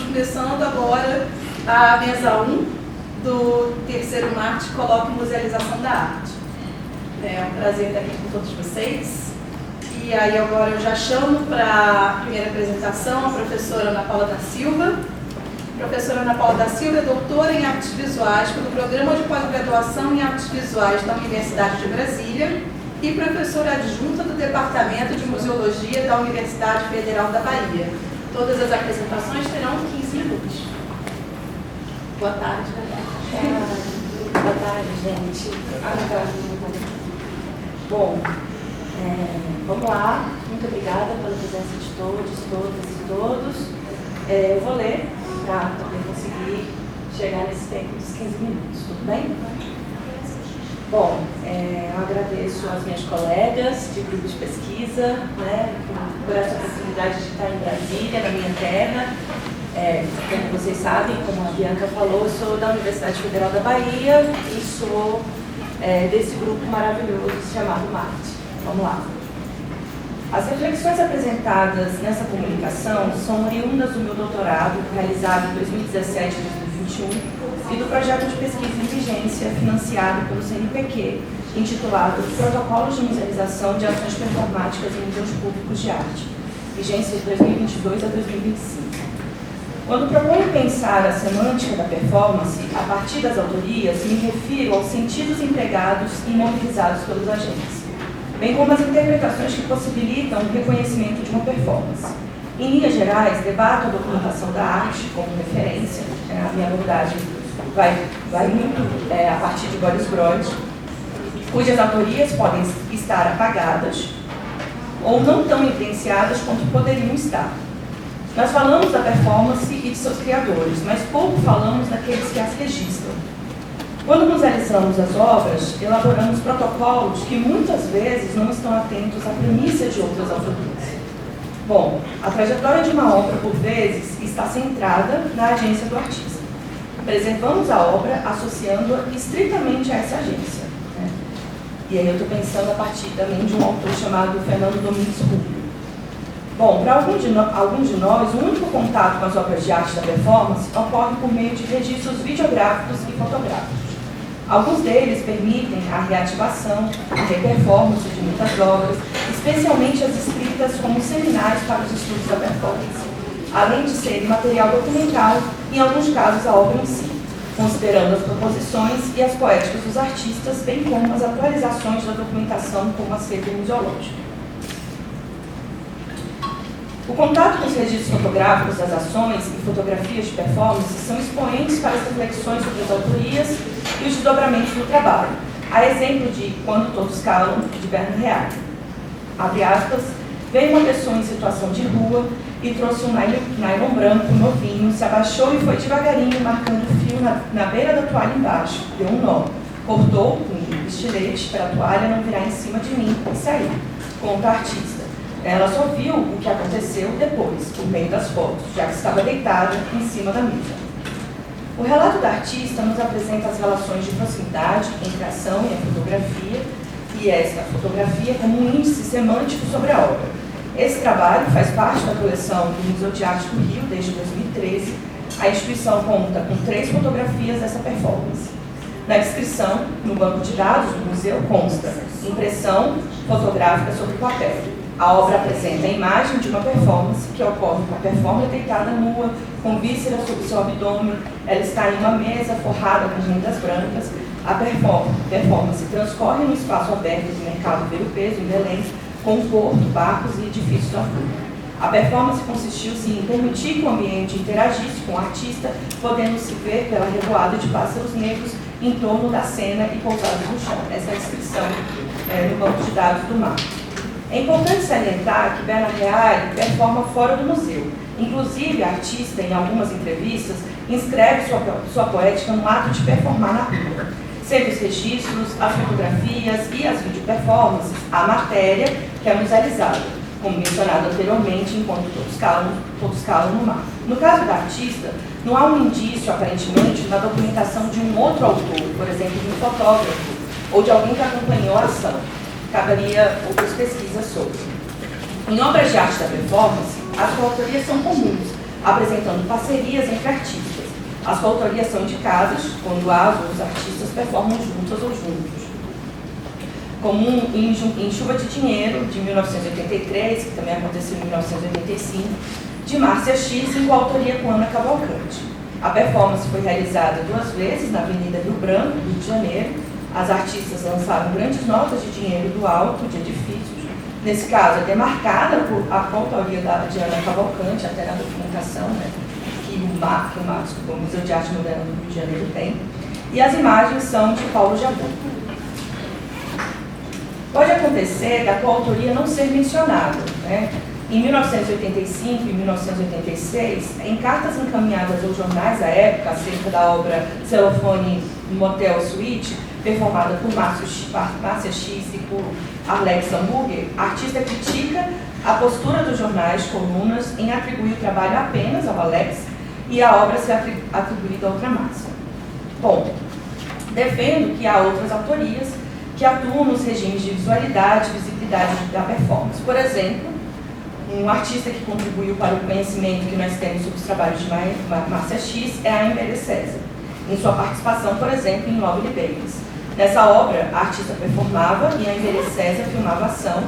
começando agora a mesa 1 do terceiro Marte Colóquio Musealização da Arte. É um prazer estar aqui com todos vocês. E aí agora eu já chamo para a primeira apresentação a professora Ana Paula da Silva. A professora Ana Paula da Silva é doutora em Artes Visuais pelo Programa de Pós-Graduação em Artes Visuais da Universidade de Brasília e professora adjunta do Departamento de Museologia da Universidade Federal da Bahia. Todas as apresentações terão 15 minutos. Boa tarde, galera. Boa tarde, gente. Bom, vamos lá. Muito obrigada pela presença de todos, todas e todos. Eu vou ler para poder conseguir chegar nesse tempo dos 15 minutos, tudo bem? Bom, eu agradeço às minhas colegas de grupo de pesquisa, por essa oportunidade de estar em Brasília, na minha terra. Como vocês sabem, como a Bianca falou, eu sou da Universidade Federal da Bahia e sou desse grupo maravilhoso chamado Marte. Vamos lá. As reflexões apresentadas nessa comunicação são oriundas do meu doutorado, realizado em 2017 e 2021, e do projeto de pesquisa em vigência, financiado pelo CNPq, intitulado Protocolos de Musealização de Ações Performáticas em Museus Públicos de Arte, vigência de 2022 a 2025. Quando proponho pensar a semântica da performance, a partir das autorias, me refiro aos sentidos empregados e mobilizados pelos agentes, bem como as interpretações que possibilitam o reconhecimento de uma performance. Em linhas gerais, debato a documentação da arte como referência, a minha abordagem vai muito a partir de Boris Brod, cujas autorias podem estar apagadas ou não tão evidenciadas quanto poderiam estar. Nós falamos da performance e de seus criadores, mas pouco falamos daqueles que as registram. Quando musealizamos as obras, elaboramos protocolos que muitas vezes não estão atentos à premissa de outras autorias. Bom, a trajetória de uma obra, por vezes, está centrada na agência do artista. Preservamos a obra associando-a estritamente a essa agência. E aí eu estou pensando a partir também de um autor chamado Fernando Domingos Rubio. Bom, para alguns de nós, o único contato com as obras de arte da performance ocorre por meio de registros videográficos e fotográficos. Alguns deles permitem a reativação, a reperformance de muitas obras, especialmente as escritas como seminários para os estudos da performance, além de serem material documental, em alguns casos a obra em si, considerando as proposições e as poéticas dos artistas, bem como as atualizações da documentação como acervo museológico. O contato com os registros fotográficos das ações e fotografias de performance são expoentes para as reflexões sobre as autorias e os desdobramentos do trabalho, a exemplo de Quando Todos Calam, de Bernard Real. Abre aspas, veio uma pessoa em situação de rua e trouxe um nylon branco novinho, se abaixou e foi devagarinho marcando o fio na beira da toalha embaixo, deu um nó, cortou com um estilete para a toalha não virar em cima de mim e saiu, conta a artista. Ela só viu o que aconteceu depois, por meio das fotos, já que estava deitada em cima da mesa. O relato da artista nos apresenta as relações de proximidade entre a ação e a fotografia, e esta fotografia como um índice semântico sobre a obra. Esse trabalho faz parte da coleção do Museu de Arte do Rio desde 2013. A instituição conta com 3 fotografias dessa performance. Na descrição, no banco de dados do museu, consta impressão fotográfica sobre papel. A obra apresenta a imagem de uma performance que ocorre com a performer deitada nua, com vísceras sobre seu abdômen. Ela está em uma mesa forrada com rendas brancas. A performance transcorre no espaço aberto do mercado Ver o Peso, em Belém, com porto, barcos e edifícios à frente. A performance consistiu-se em permitir que o ambiente interagisse com o artista, podendo-se ver pela revoada de pássaros negros em torno da cena e pousados no chão. Essa é a descrição no banco de dados do mar. É importante salientar que Bernard Real performa fora do museu. Inclusive, a artista, em algumas entrevistas, inscreve sua poética no ato de performar na rua. Sendo os registros, as fotografias e as videoperformances, a matéria que é musealizada, como mencionado anteriormente, enquanto todos calam no mar. No caso da artista, não há um indício, aparentemente, na documentação de um outro autor, por exemplo, de um fotógrafo, ou de alguém que acompanhou a ação. Caberia outras pesquisas sobre. Em obras de arte da performance, as coautorias são comuns, apresentando parcerias entre artistas. As coautorias são indicadas quando as ou os artistas performam juntas ou juntos. Como em Chuva de Dinheiro, de 1983, que também aconteceu em 1985, de Márcia X, em coautoria com Ana Cavalcante. A performance foi realizada 2 vezes na Avenida Rio Branco, Rio de Janeiro. As artistas lançaram grandes notas de dinheiro do alto de edifícios. Nesse caso, é demarcada por a coautoria de Ana Cavalcante, até na documentação, né, que o Museu de Arte Moderna do Rio de Janeiro tem. E as imagens são de Paulo Jabur. Pode acontecer da coautoria não ser mencionada, né? Em 1985 e 1986, em cartas encaminhadas aos jornais da época acerca da obra Celofane Motel Suite, performada por Márcia X e por Alex Hamburger, a artista critica a postura dos jornais, colunas, em atribuir o trabalho apenas ao Alex e a obra ser atribuída a outra Márcia. Bom, defendo que há outras autorias que atuam nos regimes de visualidade e visibilidade da performance. Por exemplo, um artista que contribuiu para o conhecimento que nós temos sobre os trabalhos de Márcia X é a Embere César, em sua participação, por exemplo, em Lovely Babies. Nessa obra, a artista performava e a Embere César filmava a ação.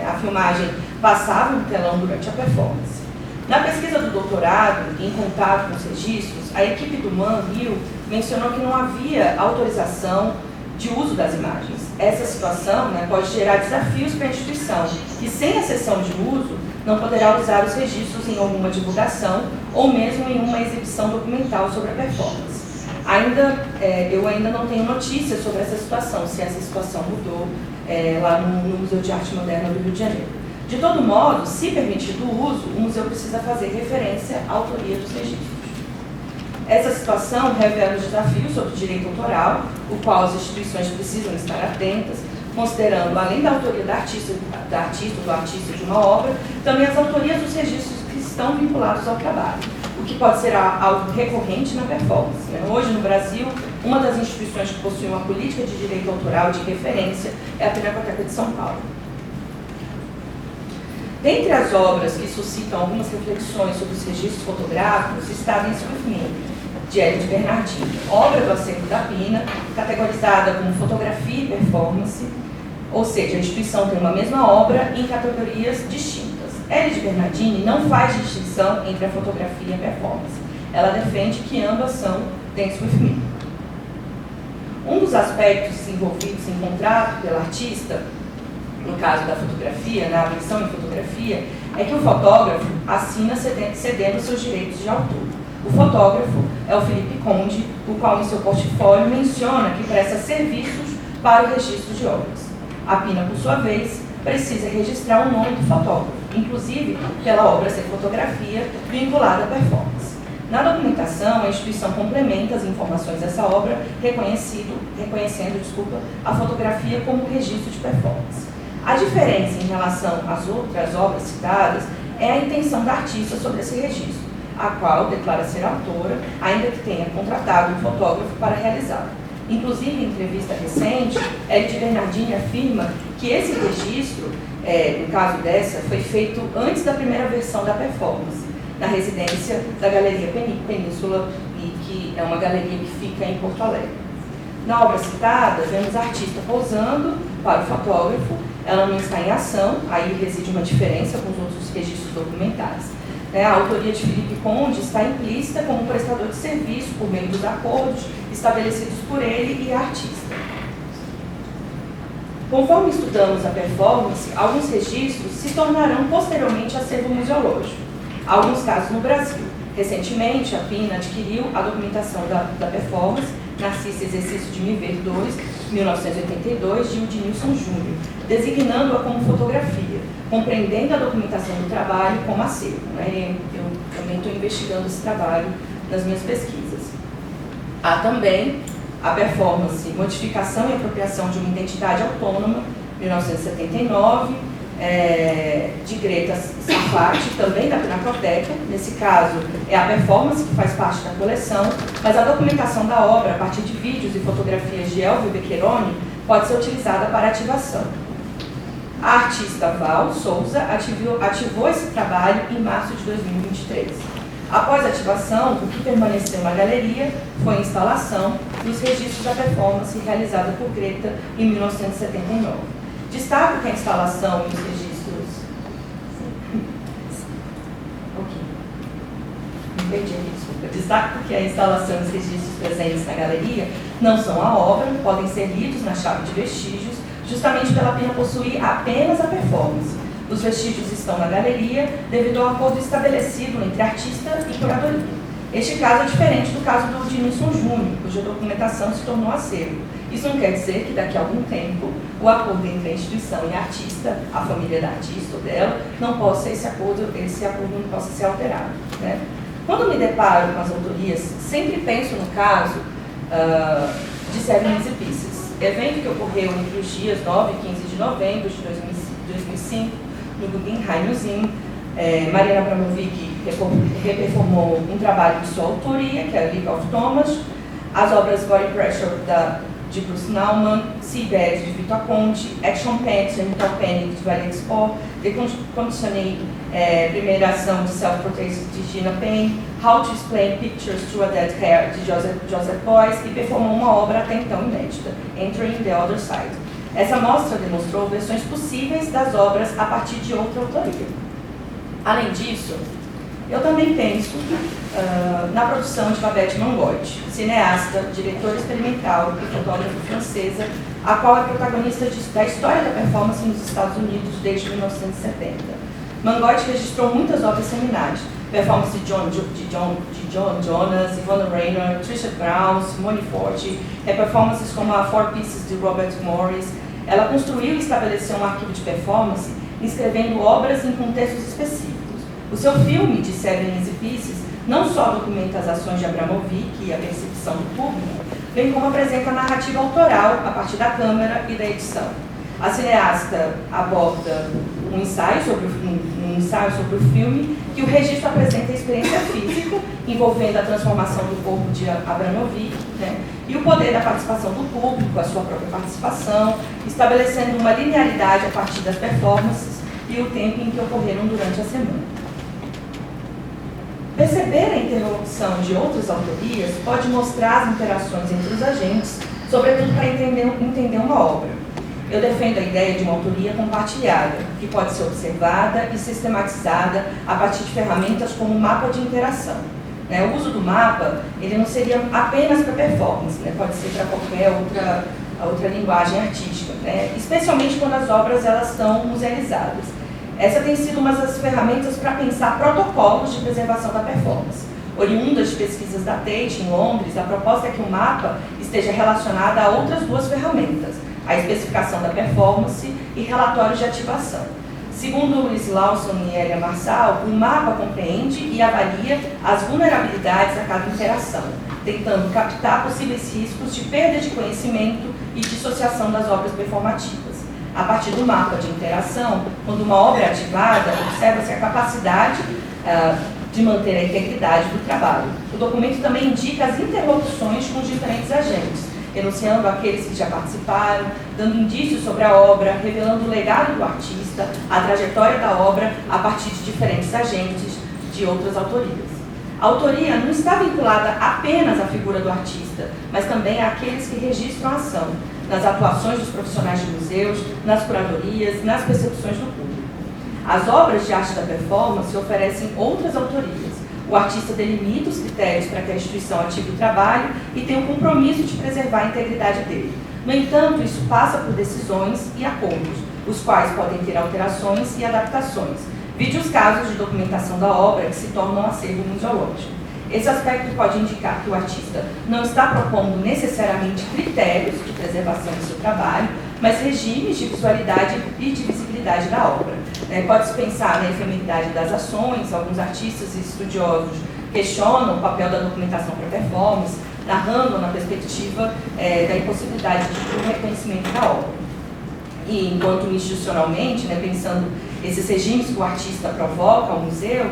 A filmagem passava no telão durante a performance. Na pesquisa do doutorado, em contato com os registros, a equipe do MAN Rio mencionou que não havia autorização de uso das imagens. Essa situação, né, pode gerar desafios para a instituição, que sem a cessão de uso não poderá usar os registros em alguma divulgação ou mesmo em uma exibição documental sobre a performance. Eu ainda não tenho notícias sobre essa situação, se essa situação mudou lá no Museu de Arte Moderna do Rio de Janeiro. De todo modo, se permitido o uso, o museu precisa fazer referência à autoria dos registros. Essa situação revela os desafios sobre o direito autoral, o qual as instituições precisam estar atentas, considerando, além da autoria do artista de uma obra, também as autorias dos registros que estão vinculados ao trabalho, o que pode ser algo recorrente na performance. Hoje, no Brasil, uma das instituições que possui uma política de direito autoral de referência é a Pinacoteca de São Paulo. Dentre as obras que suscitam algumas reflexões sobre os registros fotográficos está Dance With Me, de Hélio de Bernardini, obra do acervo da Pina, categorizada como fotografia e performance, ou seja, a instituição tem uma mesma obra em categorias distintas. Hélio de Bernardini não faz distinção entre a fotografia e a performance. Ela defende que ambas são Dance With Me. Um dos aspectos envolvidos em contrato pela artista, no caso da fotografia, na avaliação em fotografia, é que o fotógrafo assina cedendo seus direitos de autor. O fotógrafo é o Felipe Conde, o qual em seu portfólio menciona que presta serviços para o registro de obras. A Pina, por sua vez, precisa registrar o nome do fotógrafo, inclusive pela obra ser fotografia vinculada à performance. Na documentação, a instituição complementa as informações dessa obra, reconhecendo a fotografia como registro de performance. A diferença em relação às outras obras citadas é a intenção da artista sobre esse registro, a qual declara ser autora, ainda que tenha contratado um fotógrafo para realizá-lo. Inclusive, em entrevista recente, Hélio de Bernardini afirma que esse registro, no caso dessa, foi feito antes da primeira versão da performance, na residência da Galeria Península, e que é uma galeria que fica em Porto Alegre. Na obra citada, vemos a artista posando para o fotógrafo. Ela não está em ação, aí reside uma diferença com os outros registros documentais. A autoria de Felipe Conde está implícita como prestador de serviço por meio dos acordos estabelecidos por ele e a artista. Conforme estudamos a performance, alguns registros se tornarão posteriormente acervo museológico. Há alguns casos no Brasil. Recentemente, a Pina adquiriu a documentação da performance Narcisa Exercício de Me Ver 2, 1982, de Udinilson Júnior, designando-a como fotografia, compreendendo a documentação do trabalho como acervo. Eu também estou investigando esse trabalho nas minhas pesquisas. Há também a performance Modificação e Apropriação de uma Identidade Autônoma, 1979, de Greta Sarfati, também da Pinacoteca. Nesse caso, é a performance que faz parte da coleção, mas a documentação da obra, a partir de vídeos e fotografias de Elvio Beccheroni, pode ser utilizada para ativação. A artista Val Souza ativou esse trabalho em março de 2023. Após a ativação, o que permaneceu na galeria foi a instalação dos registros da performance realizada por Greta em 1979. Destaco que a instalação e os registros... Destaco que a instalação e os registros presentes na galeria não são a obra, podem ser lidos na chave de vestígios, justamente pela pena possuir apenas a performance. Os vestígios estão na galeria devido ao acordo estabelecido entre artista e curadoria. Este caso é diferente do caso do Dinilson Júnior, cuja documentação se tornou acervo. Isso não quer dizer que daqui a algum tempo o acordo entre a instituição e a artista, a família da artista ou dela, não possa, esse acordo não possa ser alterado, né? Quando me deparo com as autorias, sempre penso no caso de Seven Easy Pieces, evento que ocorreu entre os dias 9 e 15 de novembro de 2005, no Guggenheim Museum. Marina Abramovic reperformou um trabalho de sua autoria, que é a League of Thomas, as obras Body Pressure, de Bruce Nauman, Seabed, de Victor Conte, Action Pants, de Metal Panic, de Valérie Sport, The Conditioning, primeira ação de Self-Portrait, de Gina Payne, How to Explain Pictures to a Dead Hair, de Joseph Beuys, e performou uma obra até então inédita, Entering the Other Side. Essa mostra demonstrou versões possíveis das obras a partir de outra autoria. Além disso, eu também penso na produção de Babette Mangote, cineasta, diretora experimental e fotógrafa francesa, a qual é protagonista da história da performance nos Estados Unidos desde 1970. Mangote registrou muitas obras seminais, performance de John Jonas, Ivana Raynor, Trisha Brown, Simone Forti, performances como a Four Pieces de Robert Morris. Ela construiu e estabeleceu um arquivo de performance, inscrevendo obras em contextos específicos. O seu filme, de Seven Easy Pieces, não só documenta as ações de Abramovic e a percepção do público, bem como apresenta a narrativa autoral a partir da câmera e da edição. A cineasta aborda um ensaio sobre o filme, que o registro apresenta a experiência física, envolvendo a transformação do corpo de Abramovic, né, e o poder da participação do público, a sua própria participação, estabelecendo uma linearidade a partir das performances e o tempo em que ocorreram durante a semana. Perceber a interlocução de outras autorias pode mostrar as interações entre os agentes, sobretudo para entender uma obra. Eu defendo a ideia de uma autoria compartilhada, que pode ser observada e sistematizada a partir de ferramentas como mapa de interação. O uso do mapa ele não seria apenas para performance, pode ser para qualquer outra linguagem artística, especialmente quando as obras elas estão musealizadas. Essa tem sido uma das ferramentas para pensar protocolos de preservação da performance. Oriundas de pesquisas da Tate, em Londres, a proposta é que o mapa esteja relacionado a outras duas ferramentas, a especificação da performance e relatórios de ativação. Segundo Louise Lawson e Elia Marçal, o mapa compreende e avalia as vulnerabilidades a cada interação, tentando captar possíveis riscos de perda de conhecimento e dissociação das obras performativas. A partir do mapa de interação, quando uma obra é ativada, observa-se a capacidade de manter a integridade do trabalho. O documento também indica as interlocuções com os diferentes agentes, enunciando aqueles que já participaram, dando indícios sobre a obra, revelando o legado do artista, a trajetória da obra a partir de diferentes agentes de outras autorias. A autoria não está vinculada apenas à figura do artista, mas também àqueles que registram a ação, nas atuações dos profissionais de museus, nas curadorias, nas percepções do público. As obras de arte da performance oferecem outras autorias. O artista delimita os critérios para que a instituição ative o trabalho e tem o compromisso de preservar a integridade dele. No entanto, isso passa por decisões e acordos, os quais podem ter alterações e adaptações. Vide os casos de documentação da obra que se tornam acervo museológico. Esse aspecto pode indicar que o artista não está propondo necessariamente critérios de preservação do seu trabalho, mas regimes de visualidade e de visibilidade da obra. Pode-se pensar na efemeridade das ações. Alguns artistas e estudiosos questionam o papel da documentação para performance, narrando na perspectiva da impossibilidade de reconhecimento da obra. E enquanto institucionalmente, pensando esses regimes que o artista provoca ao museu,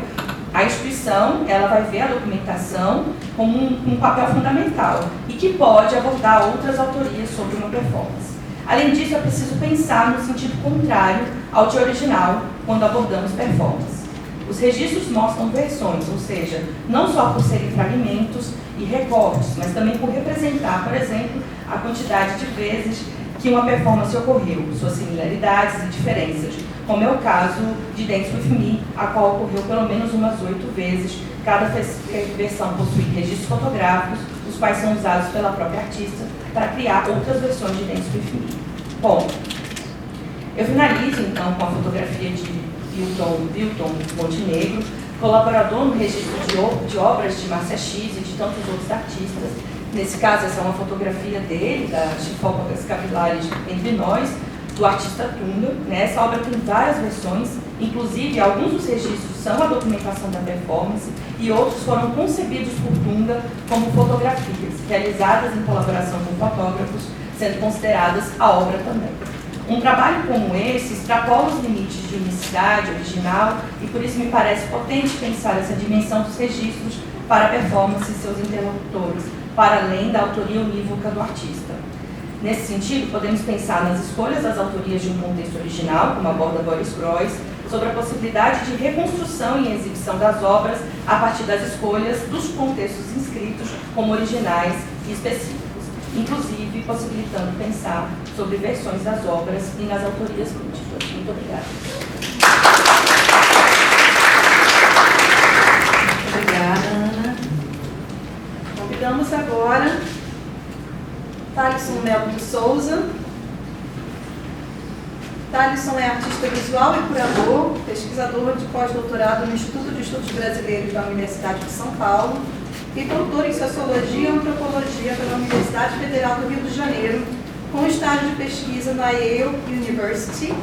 a instituição ela vai ver a documentação como um papel fundamental e que pode abordar outras autorias sobre uma performance. Além disso, é preciso pensar no sentido contrário ao de original quando abordamos performance. Os registros mostram versões, ou seja, não só por serem fragmentos e recortes, mas também por representar, por exemplo, a quantidade de vezes que uma performance ocorreu, suas similaridades e diferenças, como é o caso de Dance With Me, a qual ocorreu pelo menos umas 8 vezes. Cada versão possui registros fotográficos, os quais são usados pela própria artista para criar outras versões de Dance With Me. Bom, eu finalizo então com a fotografia de Wilton Montenegro, colaborador no registro de obras de Márcia X e de tantos outros artistas. Nesse caso, essa é uma fotografia dele, da Chifópatas Capilares Entre Nós, do artista Tunga. Essa obra tem várias versões, inclusive alguns dos registros são a documentação da performance e outros foram concebidos por Tunga como fotografias, realizadas em colaboração com fotógrafos, sendo consideradas a obra também. Um trabalho como esse extrapola os limites de unicidade original e por isso me parece potente pensar essa dimensão dos registros para a performance e seus interlocutores, para além da autoria unívoca do artista. Nesse sentido, podemos pensar nas escolhas das autorias de um contexto original, como aborda Boris Groys, sobre a possibilidade de reconstrução e exibição das obras a partir das escolhas dos contextos inscritos como originais e específicos, inclusive possibilitando pensar sobre versões das obras e nas autorias múltiplas. Muito obrigada. Obrigada, Ana. Convidamos agora Thalisson Melo de Souza. Thalisson é artista visual e curador, pesquisador de pós-doutorado no Instituto de Estudos Brasileiros da Universidade de São Paulo e doutor em Sociologia e Antropologia pela Universidade Federal do Rio de Janeiro, com estágio de pesquisa na Yale University,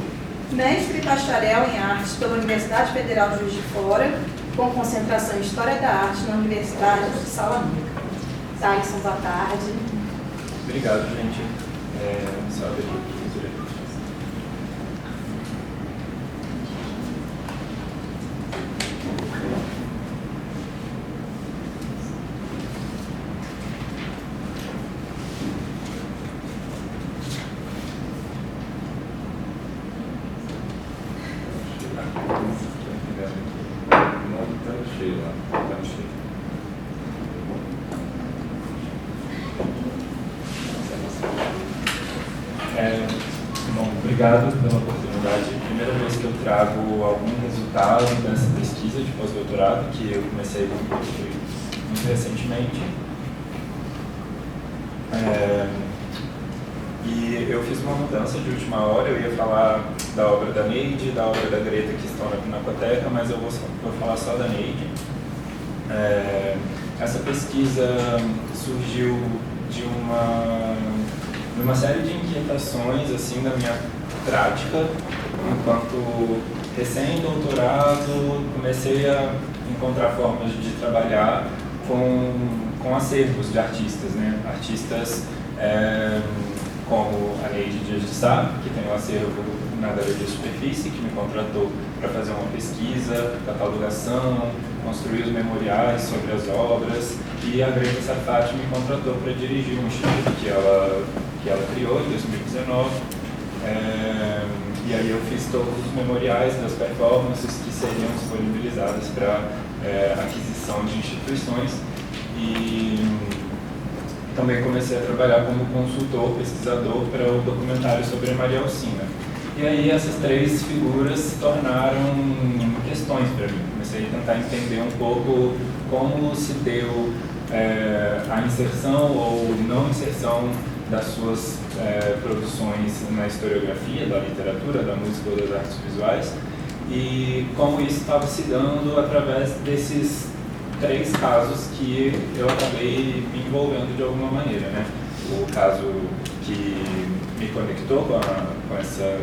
mestre e bacharel em Artes pela Universidade Federal de Juiz de Fora, com concentração em História da Arte na Universidade de Salamanca. Thalisson, boa tarde. Obrigado, gente. Salve. Obrigado pela oportunidade. Primeira vez que eu trago algum resultado dessa pesquisa de pós-doutorado, que eu comecei muito recentemente. E eu fiz uma mudança de última hora. Eu ia falar da obra da Neide, da obra da Greta, que estão na Pinacoteca, mas eu vou falar só da Neide. Essa pesquisa surgiu de uma série de inquietações assim, da minha prática. Enquanto recém-doutorado, comecei a encontrar formas de trabalhar com acervos de artistas, né? Artistas como a Neide Dias de Sá, que tem um acervo na Galeria Superfície, que me contratou para fazer uma pesquisa, catalogação, construir os memoriais sobre as obras, e a Greta Sarfati me contratou para dirigir um instituto que ela criou em 2019. E aí eu fiz todos os memoriais das performances que seriam disponibilizadas para aquisição de instituições, e também comecei a trabalhar como consultor, pesquisador para o documentário sobre a Maria Alcina. E aí essas três figuras se tornaram questões para mim. Comecei a tentar entender um pouco como se deu a inserção ou não inserção das suas produções na historiografia, da literatura, da música ou das artes visuais, e como isso estava se dando através desses três casos que eu acabei me envolvendo de alguma maneira, né? O caso que me conectou com essas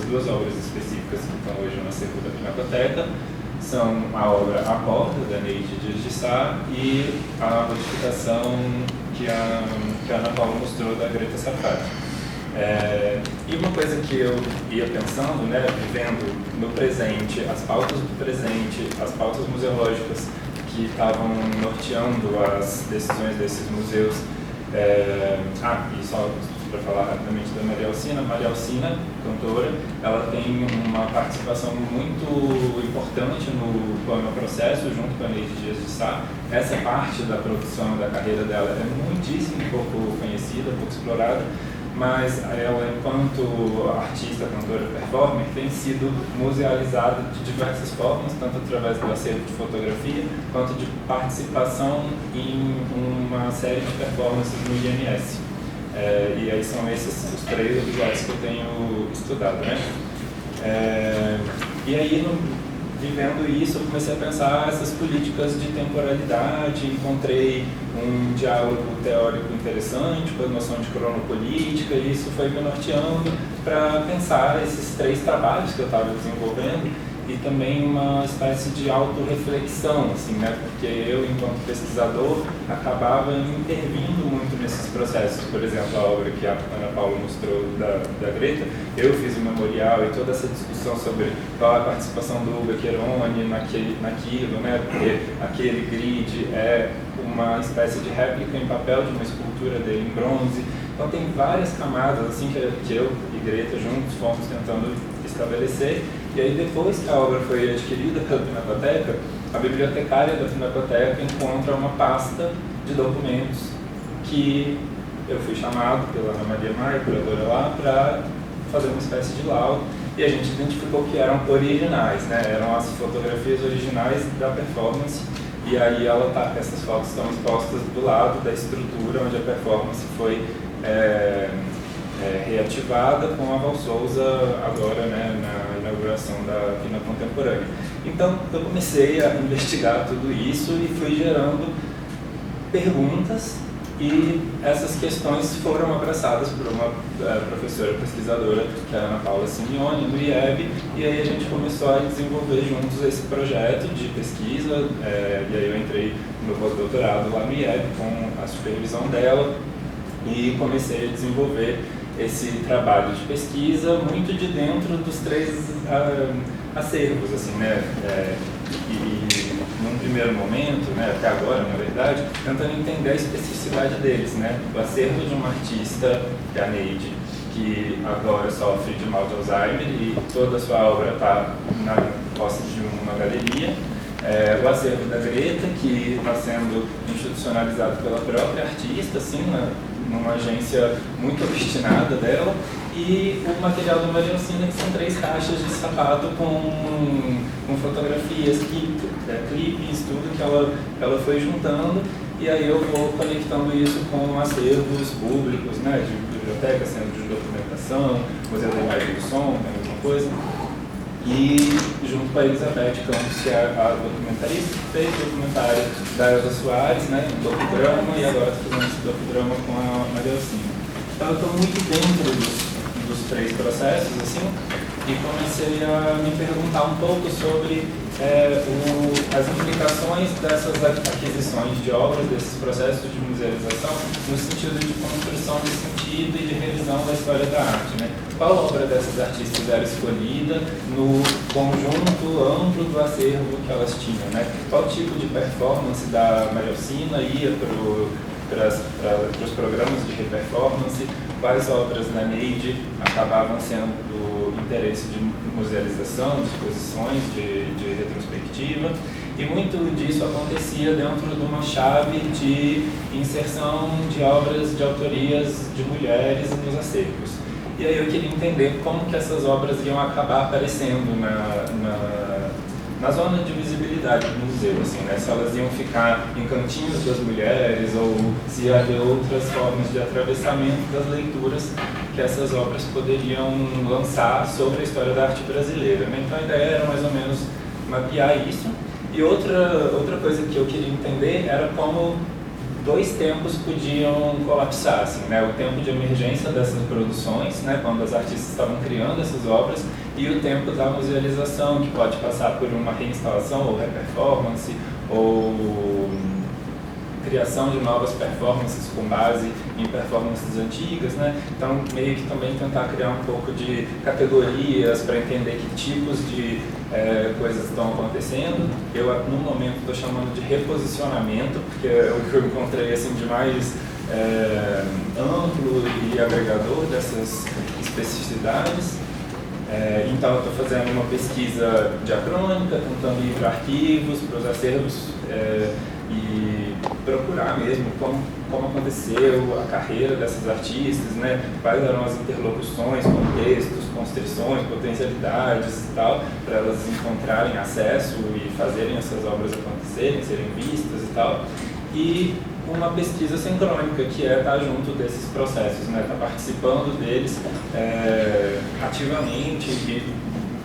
duas obras específicas que estão hoje no acervo da Pinacoteca são a obra A Porta, da Neide Dias de Sá, e a modificação que a Ana Paula mostrou da Greta Sarfati. E uma coisa que eu ia pensando, né, vivendo no presente, as pautas do presente, as pautas museológicas que estavam norteando as decisões desses museus. E só para falar rapidamente da Maria Alcina. Maria Alcina, cantora, ela tem uma participação muito importante no Poema Processo, junto com a Neide Dias de Sá. Essa parte da produção da carreira dela é muitíssimo pouco conhecida, pouco explorada, mas ela, enquanto artista, cantora, performer, tem sido musealizada de diversas formas, tanto através do acervo de fotografia, quanto de participação em uma série de performances no INS. E aí são esses os 3 objetos que eu tenho estudado, né? E aí, vivendo isso, eu comecei a pensar essas políticas de temporalidade, encontrei um diálogo teórico interessante com a noção de cronopolítica, e isso foi me norteando para pensar esses 3 trabalhos que eu estava desenvolvendo, e também uma espécie de autorreflexão, assim, né? Porque eu, enquanto pesquisador, acabava intervindo muito nesses processos. Por exemplo, a obra que a Ana Paula mostrou da Greta, eu fiz o memorial e toda essa discussão sobre qual a participação do Ugo Cheroni naquilo, né? Porque aquele grid é uma espécie de réplica em papel de uma escultura dele em bronze. Então tem várias camadas assim que eu e Greta juntos fomos tentando estabelecer. E aí, depois que a obra foi adquirida pela Pinacoteca, a bibliotecária da Pinacoteca encontra uma pasta de documentos que eu fui chamado pela Ana Maria Maia, curadora lá, para fazer uma espécie de laudo, e a gente identificou que eram originais, né? Eram as fotografias originais da performance, e aí essas fotos estão expostas do lado da estrutura onde a performance foi reativada com a Val Souza agora, né, na inauguração da Pina Contemporânea. Então eu comecei a investigar tudo isso e fui gerando perguntas, e essas questões foram abraçadas por uma professora pesquisadora, que é a Ana Paula Simeone, do IEB, e aí a gente começou a desenvolver juntos esse projeto de pesquisa, e aí eu entrei no pós-doutorado lá no IEB com a supervisão dela, e comecei a desenvolver esse trabalho de pesquisa muito de dentro dos 3 acervos, assim, né? E num primeiro momento, né, até agora, na verdade, tentando entender a especificidade deles, né? O acervo de uma artista, que é a Neide, que agora sofre de mal de Alzheimer e toda a sua obra está na posse de uma galeria. O acervo da Greta, que está sendo institucionalizado pela própria artista, assim, numa agência muito obstinada dela, e o material da Maria Alcina, que são 3 caixas de sapato com fotografias, clipes, tudo que ela foi juntando, e aí eu vou conectando isso com acervos públicos, né, de biblioteca, centro de documentação, Museu da Imagem e do Som, é a mesma coisa. E junto com a Elizabeth Campos, que é a documentarista, que fez o documentário da Elza Soares, né, um docudrama, e agora estou fazendo esse docudrama com a Maria Alcina. Então eu estou muito dentro dos 3 processos, assim, e comecei a me perguntar um pouco sobre as implicações dessas aquisições de obras, desses processos de musealização, no sentido de construção de sentido e de revisão da história da arte, né? Qual obra dessas artistas era escolhida no conjunto amplo do acervo que elas tinham, né? Qual tipo de performance da Maria Alcina ia para os programas de reperformance, quais obras da Neide acabavam sendo do interesse de musealização, de exposições, de retrospectiva, e muito disso acontecia dentro de uma chave de inserção de obras de autorias de mulheres nos acervos. E aí eu queria entender como que essas obras iam acabar aparecendo na zona de visibilidade do museu, assim, né? Se elas iam ficar em cantinhos das mulheres ou se ia haver outras formas de atravessamento das leituras que essas obras poderiam lançar sobre a história da arte brasileira, né? Então a ideia era mais ou menos mapear isso. E outra coisa que eu queria entender era como 2 tempos podiam colapsar, assim, né? O tempo de emergência dessas produções, né, quando as artistas estavam criando essas obras, e o tempo da musealização, que pode passar por uma reinstalação ou reperformance, ou criação de novas performances com base em performances antigas, né? Então, meio que também tentar criar um pouco de categorias para entender que tipos de coisas estão acontecendo. Eu, no momento, estou chamando de reposicionamento, porque é o que eu encontrei assim, de mais amplo e agregador dessas especificidades. Então, eu estou fazendo uma pesquisa diacrônica, tentando ir para arquivos, para os acervos e procurar mesmo como aconteceu a carreira dessas artistas, né? Quais eram as interlocuções, contextos, constrições, potencialidades e tal, para elas encontrarem acesso e fazerem essas obras acontecerem, serem vistas e tal. E uma pesquisa sincrônica, que é estar junto desses processos, né? Estar participando deles ativamente e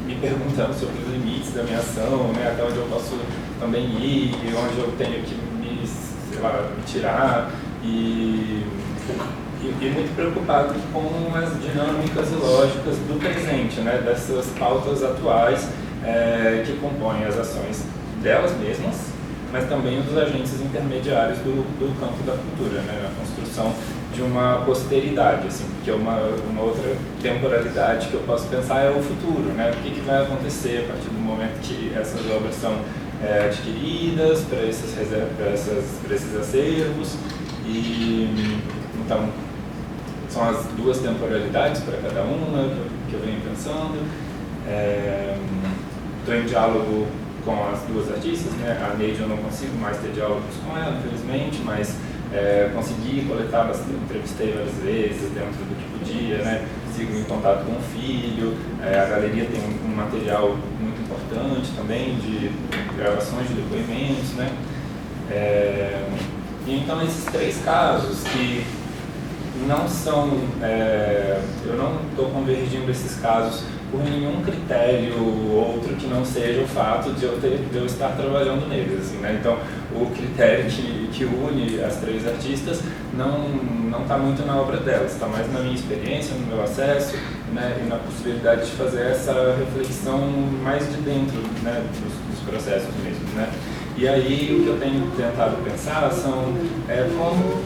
me perguntando sobre os limites da minha ação, né? Até onde eu posso também ir, onde eu tenho que me, sei lá, me tirar e muito preocupado com as dinâmicas e lógicas do presente, né? Dessas pautas atuais que compõem as ações delas mesmas, mas também dos agentes intermediários do campo da cultura, né? A construção de uma posteridade, assim, porque uma outra temporalidade que eu posso pensar é o futuro, né? O que vai acontecer a partir do momento que essas obras são adquiridas para esses acervos, e então são as duas temporalidades para cada uma que eu venho pensando. Estou em diálogo com as duas artistas, né? A Neide eu não consigo mais ter diálogos com ela, infelizmente, mas consegui coletar bastante, entrevistei várias vezes dentro do que podia, né? Sigo em contato com o filho, a galeria tem um material muito importante também de gravações de depoimentos, né? E então esses três casos que não são, eu não estou convergindo esses casos por nenhum critério outro que não seja o fato de eu estar trabalhando neles, assim, né? Então, o critério que une as três artistas não está muito na obra delas, está mais na minha experiência, no meu acesso, né? E na possibilidade de fazer essa reflexão mais de dentro, né? dos processos mesmo, né? E aí, o que eu tenho tentado pensar são como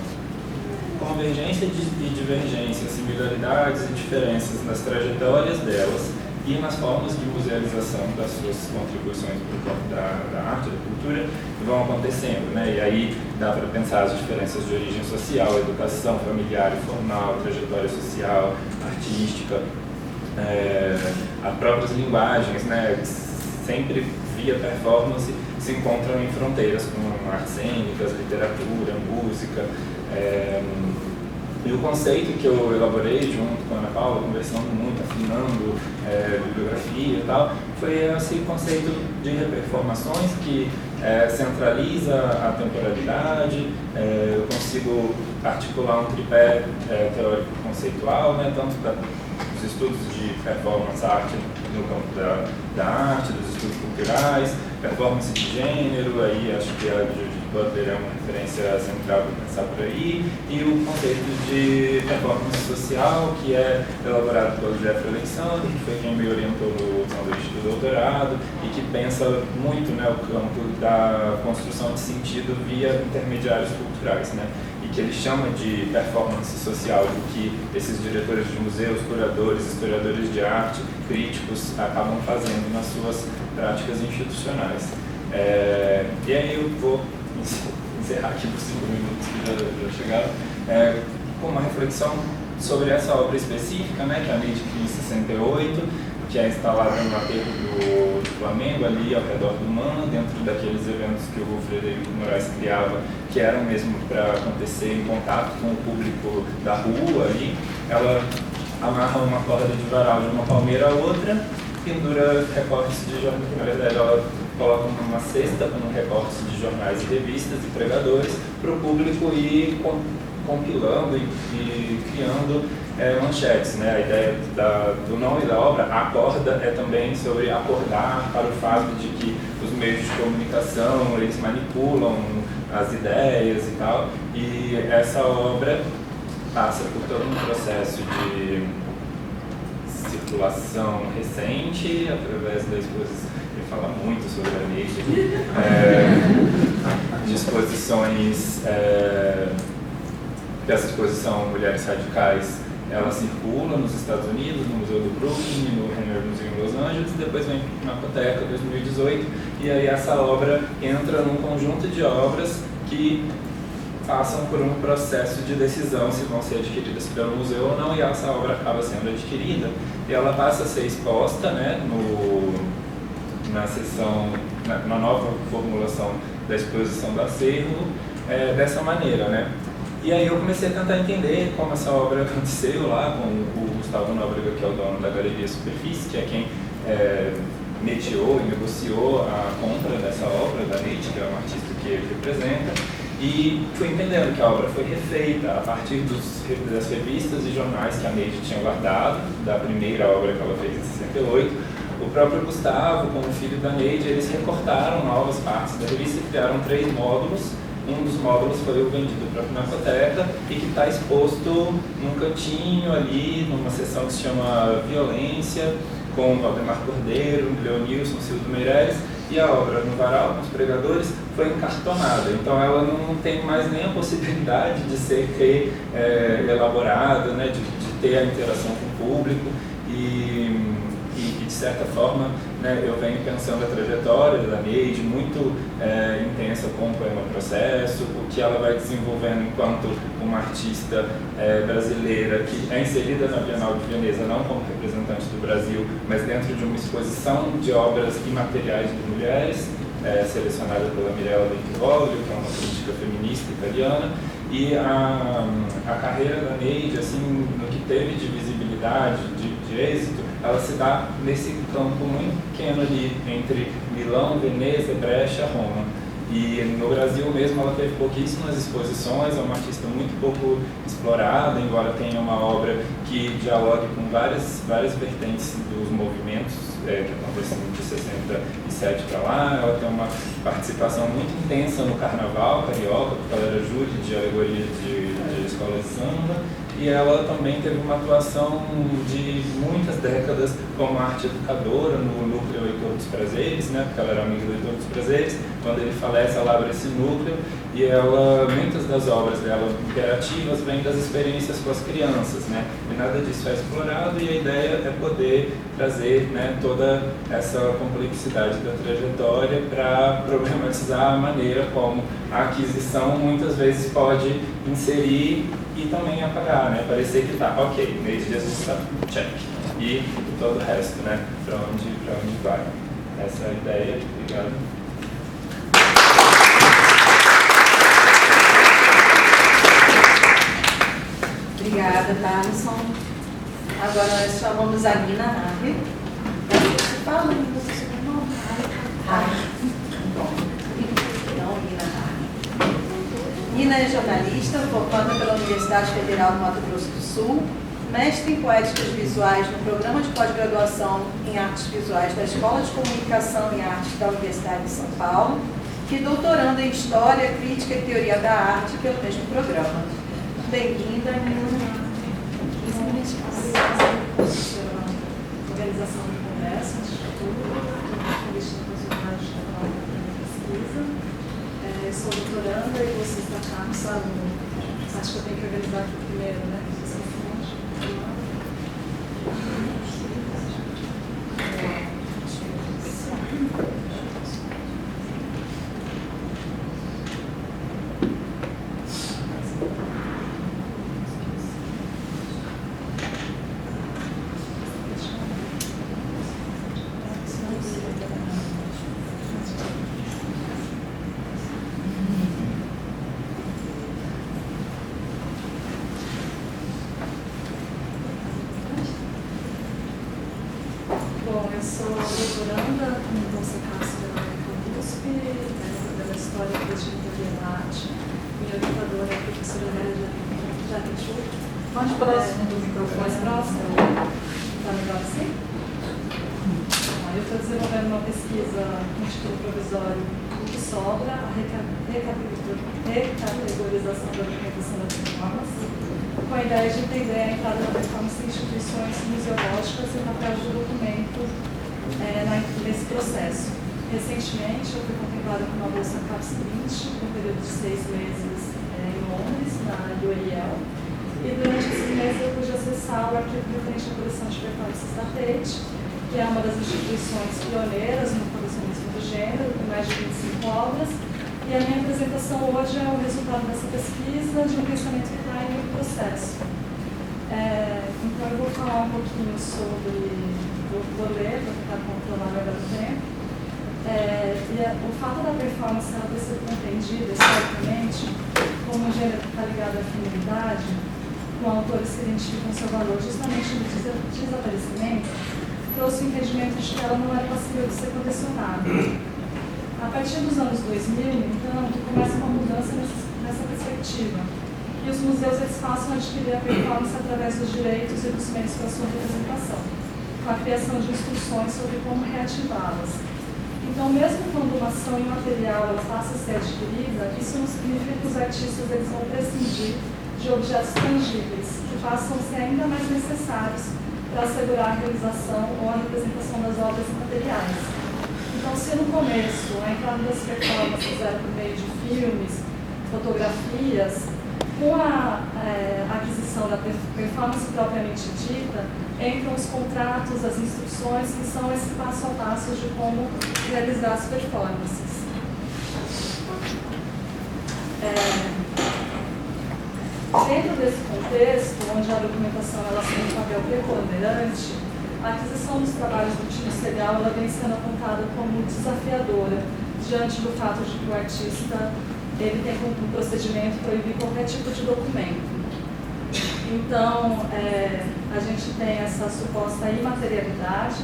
convergência e divergência, similaridades e diferenças nas trajetórias delas e nas formas de musealização das suas contribuições para o campo da arte, da cultura, vão acontecendo, né? E aí dá para pensar as diferenças de origem social, educação familiar e formal, trajetória social, artística, as próprias linguagens, né? Sempre via performance se encontram em fronteiras com artes cênicas, literatura, música. E o conceito que eu elaborei junto com a Ana Paula, conversando muito, afinando bibliografia e tal, foi esse conceito de reperformações que centraliza a temporalidade. Eu consigo articular um tripé teórico conceitual, né, tanto dos estudos de performance arte no campo da arte, dos estudos culturais, performance de gênero, aí acho que a Judith Butler é uma referência central para pensar por aí, e o conceito de performance social, que é elaborado pelo Jeffrey Alexander, que foi quem me orientou no sanduíche do doutorado, e que pensa muito, né, o campo da construção de sentido via intermediários culturais, né? E que ele chama de performance social, do que esses diretores de museus, curadores, historiadores de arte, críticos acabam fazendo nas suas práticas institucionais. E aí eu vou encerrar aqui por 5 minutos que já chegaram, com uma reflexão sobre essa obra específica, né, que é a Neide cria em 68, que é instalada no aterro do Flamengo, ali ao redor do MAN, dentro daqueles eventos que o Frederico Moraes criava, que eram mesmo para acontecer em contato com o público da rua ali. Ela amarra uma corda de varal de uma palmeira a outra, pendura recortes de jornais, na verdade ela coloca numa cesta com recortes de jornais e revistas e pregadores para o público ir compilando e criando manchetes, né? A ideia do nome da obra, Acorda, é também sobre acordar para o fato de que os meios de comunicação, eles manipulam as ideias e tal, e essa obra passa por todo um processo de circulação recente, através da exposição, ele fala muito sobre a Neide, de exposições, dessa exposição Mulheres Radicais, ela circula nos Estados Unidos, no Museu do Brooklyn, no Henry Museum em Los Angeles, depois vem na Pinacoteca 2018, e aí essa obra entra num conjunto de obras que passam por um processo de decisão se vão ser adquiridas pelo museu ou não, e essa obra acaba sendo adquirida. E ela passa a ser exposta, né, na seção, na nova formulação da exposição do acervo, dessa maneira, né? E aí eu comecei a tentar entender como essa obra aconteceu lá com o Gustavo Nóbrega, que é o dono da Galeria Superfície, que é quem mediou e negociou a compra dessa obra da Neide, que é uma artista que ele representa, e fui entendendo que a obra foi refeita a partir das revistas e jornais que a Neide tinha guardado, da primeira obra que ela fez em 68. O próprio Gustavo, como filho da Neide, eles recortaram novas partes da revista e criaram 3 módulos. Um dos módulos foi o vendido para a Pinacoteca e que está exposto num cantinho ali, numa seção que se chama Violência, com Valdemar Cordeiro, Leonilson, Silvio Meireles, e a obra no varal, com os pregadores, foi encartonada. Então ela não tem mais nem a possibilidade de ser elaborada, né, de ter a interação com o público e de certa forma, né, eu venho pensando a trajetória da Neide muito intensa como poema processo, o que ela vai desenvolvendo enquanto uma artista brasileira que é inserida na Bienal de Veneza, não como representante do Brasil, mas dentro de uma exposição de obras imateriais de mulheres, selecionada pela Mirella Bentivoglio, que é uma crítica feminista italiana. E a carreira da Neide, assim, no que teve de visibilidade, de êxito, ela se dá nesse campo muito pequeno ali, entre Milão, Veneza, Brescia, Roma. E no Brasil mesmo ela teve pouquíssimas exposições, é uma artista muito pouco explorada, embora tenha uma obra que dialogue com várias vertentes dos movimentos que aconteceram de 67 para lá. Ela tem uma participação muito intensa no carnaval carioca, porque ela era júri de alegoria de escola de samba. E ela também teve uma atuação de muitas décadas como arte educadora no núcleo Heitor dos Prazeres, né, porque ela era amiga do Heitor dos Prazeres. Quando ele falece, ela abre esse núcleo e muitas das obras dela interativas vêm das experiências com as crianças, né, e nada disso é explorado, e a ideia é poder trazer, né, toda essa complexidade da trajetória para problematizar a maneira como a aquisição muitas vezes pode inserir e também apagar, né? Parecer que tá, ok, mês de Jesus está, check. E todo o resto, né? Para onde vai. Essa é a ideia. Obrigado. Obrigada, Thaleson. Agora nós chamamos a Nina Harry. Você fala, Nina, você seu nome? Harry. Bom, então, Nina Harry. Nina é jornalista, formada pela Universidade Federal do Mato Grosso do Sul, mestre em Poéticas Visuais no Programa de Pós-Graduação em Artes Visuais da Escola de Comunicação e Artes da Universidade de São Paulo e doutoranda em História, Crítica e Teoria da Arte pelo mesmo programa. Bem-vinda, Nina. Organização do Congresso, Instituto, Revista Nacional de Pesquisa. Sou doutoranda e vocês da cá são aluno. Acho que eu tenho que organizar aqui primeiro, né? Bom, eu sou doutoranda em Bolsa Cássio da USP, da História e Teoria da Arte. Minha orientadora é a professora Maria Jatichu. Mais próximo do microfone. Mais próximo? Está melhor assim? Eu estou desenvolvendo uma pesquisa com título provisório O que sobra, a recategorização da documentação das reformas, com a ideia de entender a entrada da performance em instituições museológicas e o papel do documento nesse processo. Recentemente, eu fui contemplada com uma bolsa CAPES 20, no período de 6 meses em Londres, na UAL, e durante esses meses eu pude acessar o arquivo referente à coleção de performances da Tate, que é uma das instituições pioneiras no colecionismo do gênero, com mais de 25 obras, E a minha apresentação hoje é o resultado dessa pesquisa de um pensamento que está em outro processo. Então eu vou falar um pouquinho sobre, vou ler, para tentar controlar agora o tempo. O fato da performance ela ter sido compreendida historicamente como um gênero que está ligado à feminilidade, com autores que identificam seu valor justamente no desaparecimento, trouxe o entendimento de que ela não era passível de ser condicionada. A partir dos anos 2000, então, que começa uma mudança nessa perspectiva. E os museus eles passam a adquirir a performance através dos direitos e dos meios para sua representação, com a criação de instruções sobre como reativá-las. Então, mesmo quando uma ação imaterial ela passa a ser adquirida, isso não significa que os artistas eles vão prescindir de objetos tangíveis, que passam a ser ainda mais necessários para assegurar a realização ou a representação das obras imateriais. Então, se no começo a entrada das performances era por meio de filmes, fotografias, com a aquisição da performance propriamente dita, entram os contratos, as instruções, que são esse passo a passo de como realizar as performances. Dentro desse contexto, onde a documentação ela tem um papel preponderante, a aquisição dos trabalhos do time serial ela vem sendo apontada como desafiadora diante do fato de que o artista ele tem como procedimento proibir qualquer tipo de documento. Então, a gente tem essa suposta imaterialidade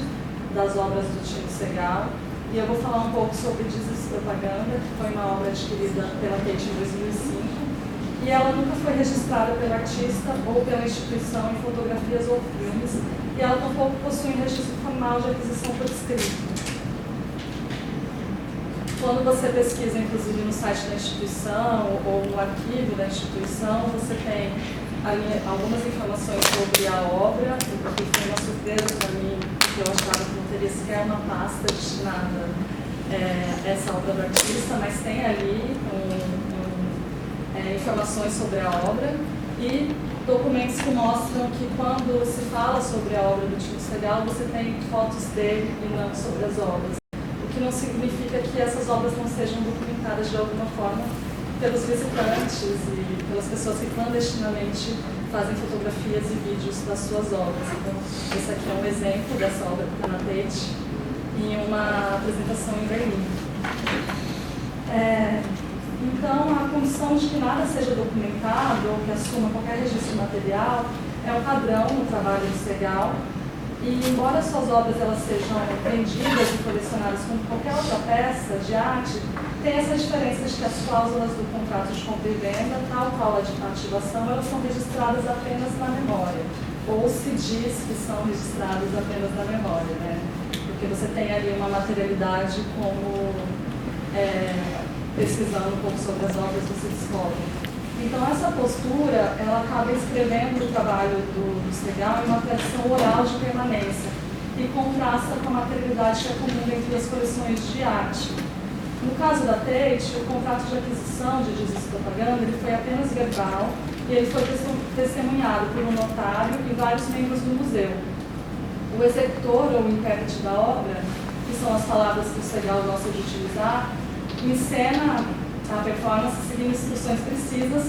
das obras do time serial, e eu vou falar um pouco sobre Dizes Propaganda, que foi uma obra adquirida pela Tate em 2005, e ela nunca foi registrada pelo artista ou pela instituição em fotografias ou filmes, e ela tampouco possui um registro formal de aquisição por escrito. Quando você pesquisa, inclusive, no site da instituição ou no arquivo da instituição, você tem algumas informações sobre a obra, o que foi uma surpresa para mim, que eu achava que não teria sequer uma pasta destinada a essa obra do artista, mas tem ali informações sobre a obra e documentos que mostram que quando se fala sobre a obra do time serial, você tem fotos dele e não sobre as obras. O que não significa que essas obras não sejam documentadas de alguma forma pelos visitantes e pelas pessoas que clandestinamente fazem fotografias e vídeos das suas obras. Então, esse aqui é um exemplo dessa obra que está na Tate em uma apresentação em Berlim. Então, a condição de que nada seja documentado ou que assuma qualquer registro material é um padrão no trabalho do serial. E, embora suas obras elas sejam vendidas e colecionadas como qualquer outra peça de arte, tem essa diferença de que as cláusulas do contrato de compra e venda, tal qual a de ativação, elas são registradas apenas na memória. Ou se diz que são registradas apenas na memória, né? Porque você tem ali uma materialidade como... pesquisando um pouco sobre as obras, você descobre. Então, essa postura, ela acaba escrevendo o trabalho do serial em uma tradição oral de permanência e contrasta com a materialidade que é comum dentro das coleções de arte. No caso da Tate, o contrato de aquisição de Dizes Propaganda ele foi apenas verbal e ele foi testemunhado por um notário e vários membros do museu. O executor ou o intérprete da obra, que são as palavras que o serial gosta de utilizar, encena a performance seguindo instruções precisas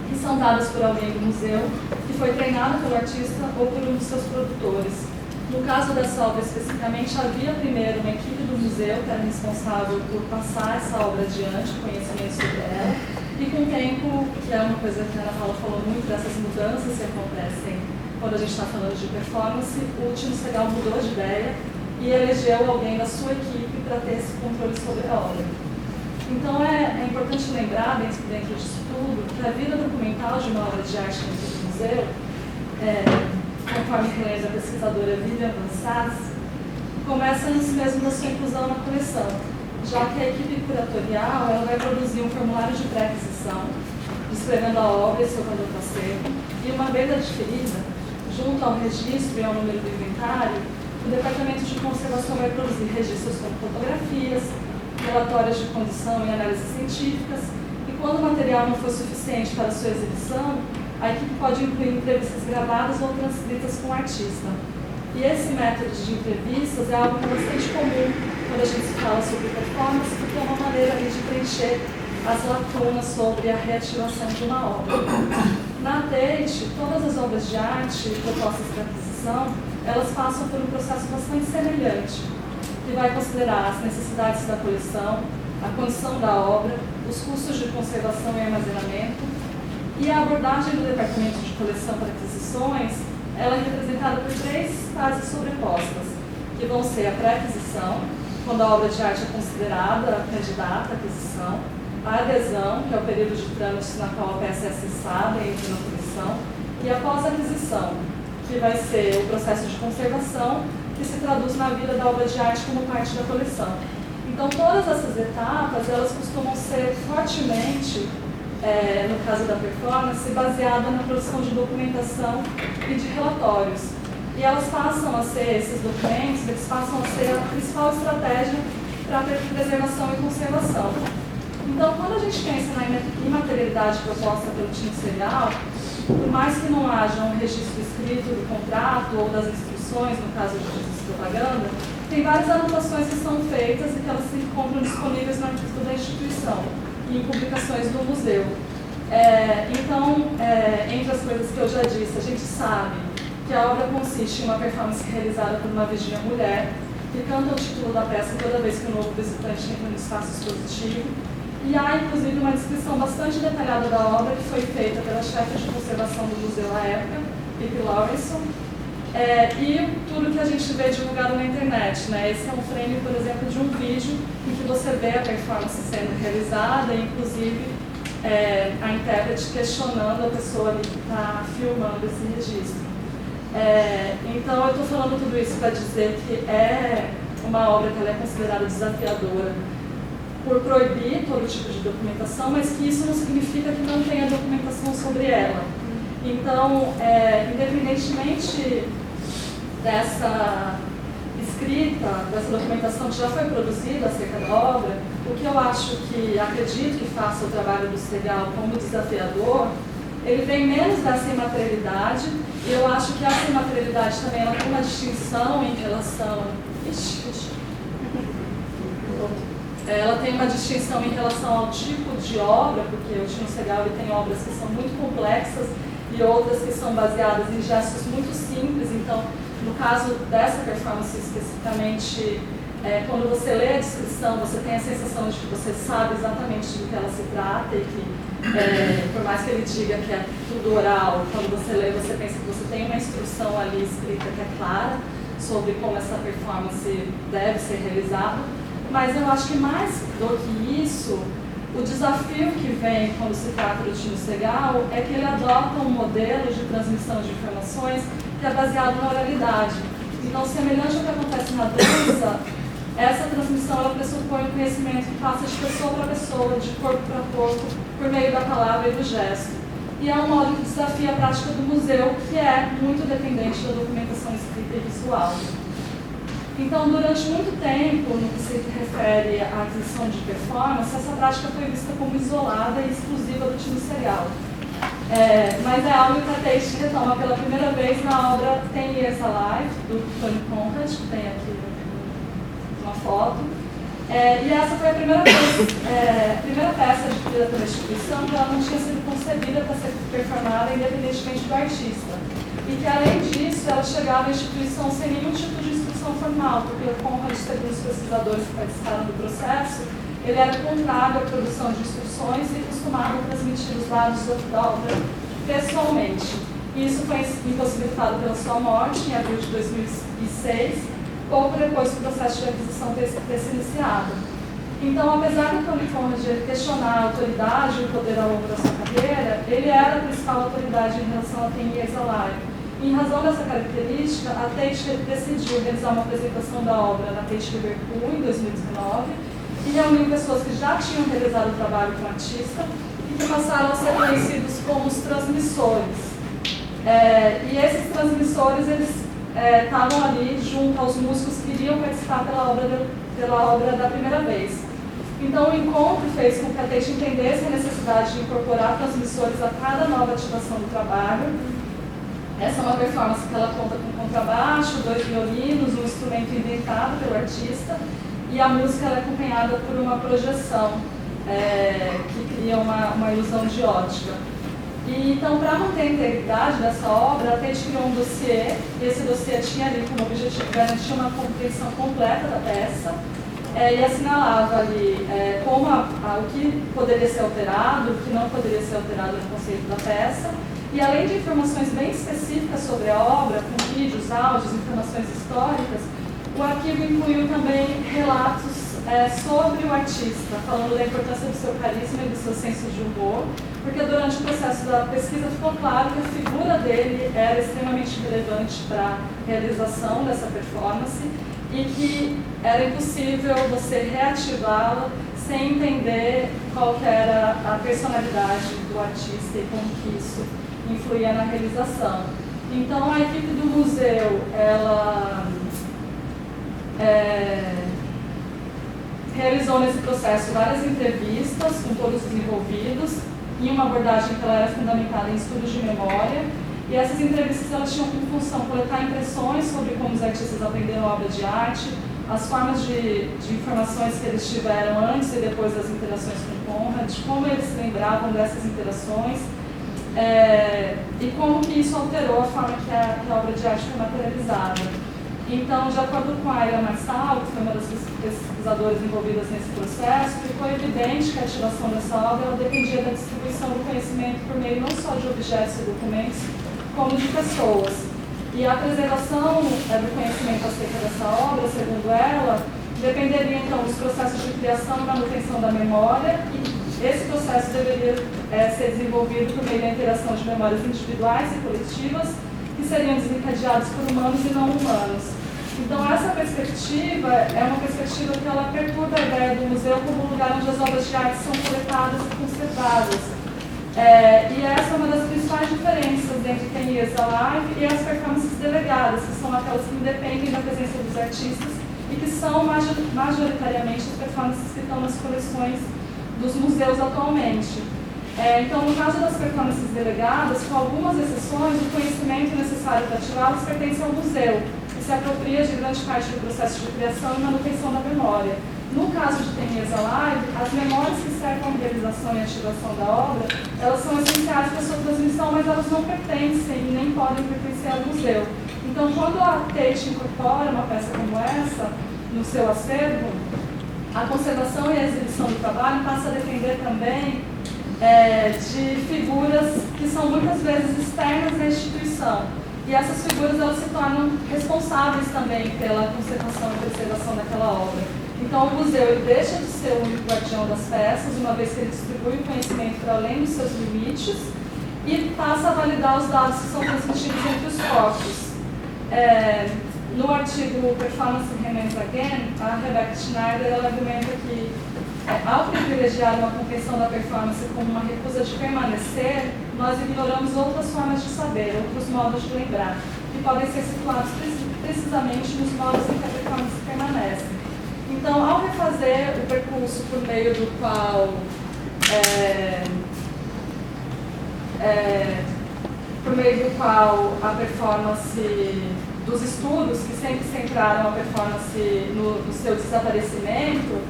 que são dadas por alguém do museu, que foi treinado pelo artista ou por um dos seus produtores. No caso dessa obra especificamente, havia primeiro uma equipe do museu que era responsável por passar essa obra adiante, conhecimento sobre ela, e com o tempo, que é uma coisa que a Ana Paula falou muito, dessas mudanças que acontecem quando a gente está falando de performance, o time serial mudou de ideia e elegeu alguém da sua equipe para ter esse controle sobre a obra. Então é importante lembrar, dentro disso tudo, que a vida documental de uma obra de arte dentro do museu, conforme relembra a pesquisadora Vivian Van Sass, começa antes mesmo da sua inclusão na coleção, já que a equipe curatorial ela vai produzir um formulário de pré-aquisição, descrevendo a obra e seu valor parceiro, e uma vez adquirida, junto ao registro e ao número do inventário, o Departamento de Conservação vai produzir registros com fotografias, relatórios de condição e análises científicas, e quando o material não for suficiente para sua exibição, a equipe pode incluir entrevistas gravadas ou transcritas com o artista. E esse método de entrevistas é algo bastante comum quando a gente fala sobre performance, porque é uma maneira maneira ali de preencher as lacunas sobre a reativação de uma obra. Na Tate, todas as obras de arte propostas para aquisição, elas passam por um processo bastante semelhante, que vai considerar as necessidades da coleção, a condição da obra, os custos de conservação e armazenamento, e a abordagem do Departamento de Coleção para Aquisições, ela é representada por 3 fases sobrepostas, que vão ser a pré-aquisição, quando a obra de arte é considerada candidata à aquisição, a adesão, que é o período de trâmite na qual a peça é acessada e entra na coleção, e a pós-aquisição, que vai ser o processo de conservação, que se traduz na vida da obra de arte como parte da coleção. Então, todas essas etapas, elas costumam ser fortemente, no caso da performance, baseada na produção de documentação e de relatórios. E elas passam a ser, esses documentos, eles passam a ser a principal estratégia para a preservação e conservação. Então, quando a gente pensa na imaterialidade proposta pelo time serial, por mais que não haja um registro escrito do contrato ou das instruções, no caso de registro de propaganda, tem várias anotações que são feitas e que elas se encontram disponíveis no arquivo da instituição e em publicações do museu. Então, entre as coisas que eu já disse, a gente sabe que a obra consiste em uma performance realizada por uma virgínia mulher, que canta o título da peça toda vez que o novo visitante entra no espaço expositivo. E há, inclusive, uma descrição bastante detalhada da obra que foi feita pela chefe de conservação do museu à época, Pippi Lawrenson, e tudo que a gente vê divulgado na internet. Né? Esse é um frame, por exemplo, de um vídeo em que você vê a performance sendo realizada, e, inclusive, a intérprete questionando a pessoa ali que está filmando esse registro. Então, eu estou falando tudo isso para dizer que é uma obra que ela é considerada desafiadora por proibir todo tipo de documentação, mas que isso não significa que não tenha documentação sobre ela. Então, independentemente dessa escrita, dessa documentação que já foi produzida acerca da obra, o que eu acho que, acredito que faça o trabalho do serial como desafiador, ele vem menos dessa imaterialidade, e eu acho que essa imaterialidade também ela tem uma distinção em relação... Ela tem uma distinção em relação ao tipo de obra, porque o Tino Segal tem obras que são muito complexas e outras que são baseadas em gestos muito simples. Então, no caso dessa performance especificamente, quando você lê a descrição, você tem a sensação de que você sabe exatamente do que ela se trata e que, por mais que ele diga que é tudo oral, quando você lê, você pensa que você tem uma instrução ali escrita que é clara sobre como essa performance deve ser realizada. Mas eu acho que mais do que isso, o desafio que vem quando se trata do Tino Segal é que ele adota um modelo de transmissão de informações que é baseado na oralidade. Então, semelhante ao que acontece na dança, essa transmissão ela pressupõe um conhecimento que passa de pessoa para pessoa, de corpo para corpo, por meio da palavra e do gesto. E é um modo que desafia a prática do museu, que é muito dependente da documentação escrita e visual. Então, durante muito tempo, no que se refere à aquisição de performance, essa prática foi vista como isolada e exclusiva do time serial. Mas é algo que a Tate retoma pela primeira vez na obra 10 Years Alive, do Tony Conrad, que tem aqui uma foto. E essa foi a primeira peça adquirida pela instituição que ela não tinha sido concebida para ser performada independentemente do artista. E que, além disso, ela chegava à instituição sem nenhum tipo de formal, porque o Conrad, segundo os pesquisadores que participaram do processo, ele era contrário à produção de instruções e costumava transmitir os dados da obra pessoalmente. E isso foi impossibilitado pela sua morte em abril de 2006, pouco depois do processo de aquisição ter sido iniciado. Então, apesar do Tony Conrad questionar a autoridade e o poder ao longo da sua carreira, ele era a principal autoridade em relação a 10 Years Alive. Em razão dessa característica, a Tate decidiu realizar uma apresentação da obra na Tate Liverpool em 2019 e reuniu pessoas que já tinham realizado o trabalho com o artista e que passaram a ser conhecidos como os transmissores. E esses transmissores, eles estavam ali junto aos músicos que iriam participar pela obra da primeira vez. Então, o encontro fez com que a Tate entendesse a necessidade de incorporar transmissores a cada nova ativação do trabalho. Essa é uma performance que ela conta com contrabaixo, 2 violinos, um instrumento inventado pelo artista, e a música ela é acompanhada por uma projeção que cria uma ilusão de ótica. E, então, para manter a integridade dessa obra, a Tate criou um dossiê, e esse dossiê tinha ali como objetivo garantir uma compreensão completa da peça, e assinalava ali o que poderia ser alterado, o que não poderia ser alterado no conceito da peça, e além de informações bem específicas sobre a obra, com vídeos, áudios, informações históricas, o arquivo incluiu também relatos sobre o artista, falando da importância do seu carisma e do seu senso de humor, porque durante o processo da pesquisa ficou claro que a figura dele era extremamente relevante para a realização dessa performance e que era impossível você reativá-la sem entender qual que era a personalidade do artista e como que isso influía na realização. Então, a equipe do museu, ela realizou nesse processo várias entrevistas com todos os envolvidos, em uma abordagem que ela era fundamentada em estudos de memória, e essas entrevistas elas tinham como função coletar impressões sobre como os artistas aprenderam a obra de arte, as formas de informações que eles tiveram antes e depois das interações com Conrad, como eles se lembravam dessas interações, e como que isso alterou a forma que a obra de arte foi materializada. Então, de acordo com a Ayla Marçal, que foi uma das pesquisadoras envolvidas nesse processo, ficou evidente que a ativação dessa obra ela dependia da distribuição do conhecimento por meio não só de objetos e documentos, como de pessoas. E a preservação do conhecimento acerca dessa obra, segundo ela, dependeria então dos processos de criação e manutenção da memória, e esse processo deveria ser desenvolvido por meio da interação de memórias individuais e coletivas, que seriam desencadeados por humanos e não humanos. Então, essa perspectiva é uma perspectiva que ela perturba a ideia do museu como um lugar onde as obras de arte são coletadas e conservadas. E essa é uma das principais diferenças entre Ten Years Alive e as performances delegadas, que são aquelas que independem da presença dos artistas e que são majoritariamente as performances que estão nas coleções dos museus atualmente. Então, no caso das performances delegadas, com algumas exceções, o conhecimento necessário para ativá-las pertence ao museu e se apropria de grande parte do processo de criação e manutenção da memória. No caso de Ten Years Alive, as memórias que cercam a realização e ativação da obra, elas são essenciais para a sua transmissão, mas elas não pertencem e nem podem pertencer ao museu. Então, quando a Tate incorpora uma peça como essa no seu acervo, a conservação e a exibição do trabalho passa a depender também de figuras que são muitas vezes externas à instituição. E essas figuras elas se tornam responsáveis também pela conservação e preservação daquela obra. Então, o museu ele deixa de ser o único guardião das peças, uma vez que ele distribui o conhecimento para além dos seus limites, e passa a validar os dados que são transmitidos entre os corpos. No artigo Performance Remains Again, a Rebecca Schneider ela argumenta que, ao privilegiar uma compreensão da performance como uma recusa de permanecer, nós ignoramos outras formas de saber, outros modos de lembrar, que podem ser situados precisamente nos modos em que a performance permanece. Então, ao refazer o percurso por meio do qual a performance dos estudos que sempre centraram a performance no seu desaparecimento,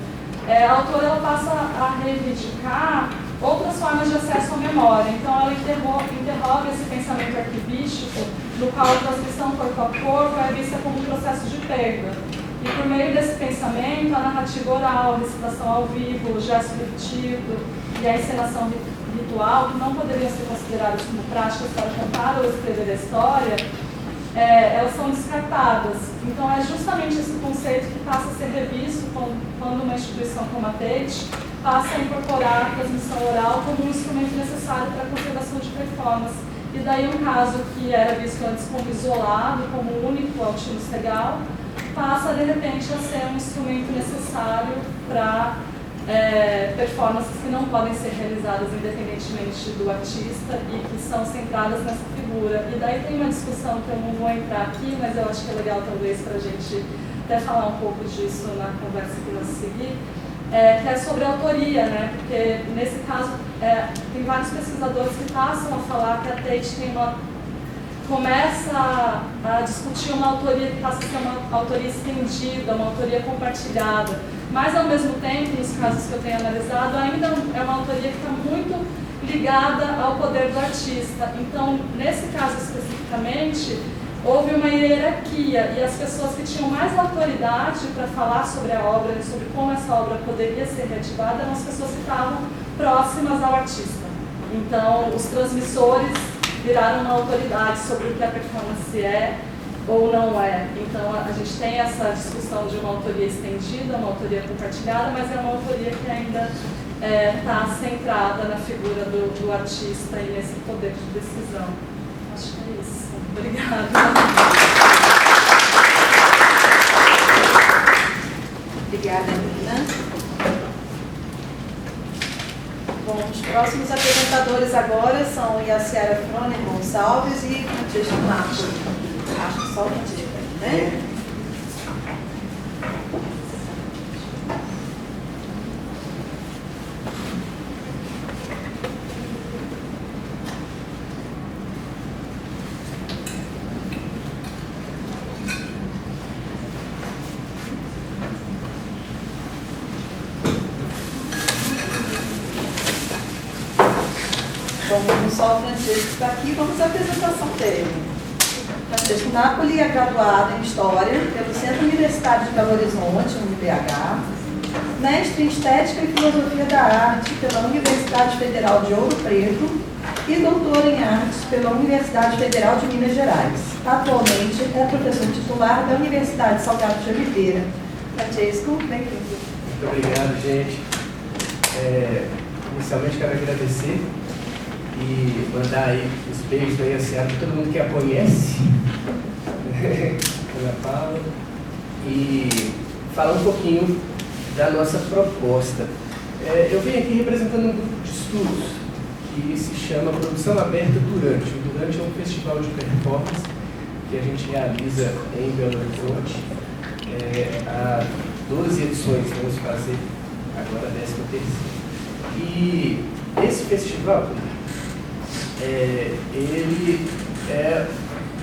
a autora ela passa a reivindicar outras formas de acesso à memória. Então, ela interroga esse pensamento arquivístico, no qual a transmissão corpo a corpo é vista como um processo de perda. E por meio desse pensamento, a narrativa oral, a recitação ao vivo, o gesto repetido e a encenação ritual, que não poderiam ser consideradas como práticas para contar ou escrever a história, elas são descartadas. Então, é justamente esse conceito que passa a ser revisto quando uma instituição como a Tate passa a incorporar a transmissão oral como um instrumento necessário para a conservação de performance. E daí um caso que era visto antes como isolado, como único ao tino legal, passa de repente a ser um instrumento necessário para performances que não podem ser realizadas independentemente do artista e que são centradas nessa figura. E daí tem uma discussão que eu não vou entrar aqui, mas eu acho que é legal talvez para a gente até falar um pouco disso na conversa que vai seguir, que é sobre a autoria, né? Porque nesse caso tem vários pesquisadores que passam a falar que a Tate tem uma começa a discutir uma autoria que passa a ser uma autoria estendida, uma autoria compartilhada, mas ao mesmo tempo, nos casos que eu tenho analisado, ainda é uma autoria que está muito ligada ao poder do artista. Então, nesse caso especificamente, houve uma hierarquia e as pessoas que tinham mais autoridade para falar sobre a obra e sobre como essa obra poderia ser reativada eram as pessoas que estavam próximas ao artista. Então, os transmissores viraram uma autoridade sobre o que a performance é ou não é. Então, a gente tem essa discussão de uma autoria estendida, uma autoria compartilhada, mas é uma autoria que ainda está centrada na figura do artista e nesse poder de decisão. Acho que é isso. Obrigada. Obrigada, Nina. Bom, os próximos apresentadores agora são Yaciara Froner Gonçalves e Francesco Marco. Acho que só o Francesco, né? Como só o Francesco está aqui, vamos à apresentação dele. Francesco Napoli é graduado em História pelo Centro Universitário de Belo Horizonte, UniBH, mestre em Estética e Filosofia da Arte pela Universidade Federal de Ouro Preto e doutor em Artes pela Universidade Federal de Minas Gerais. Atualmente é professor titular da Universidade Salgado de Oliveira. Francesco, bem-vindo. Muito obrigado, gente. Inicialmente quero agradecer e mandar aí os beijos da Yaciara para todo mundo que a conhece, Ana Paula, e falar um pouquinho da nossa proposta. Eu venho aqui representando um grupo de estudos que se chama Produção Aberta Durante. O Durante é um festival de performance que a gente realiza em Belo Horizonte. Há 12 edições, vamos fazer agora a 13ª. E esse festival, ele é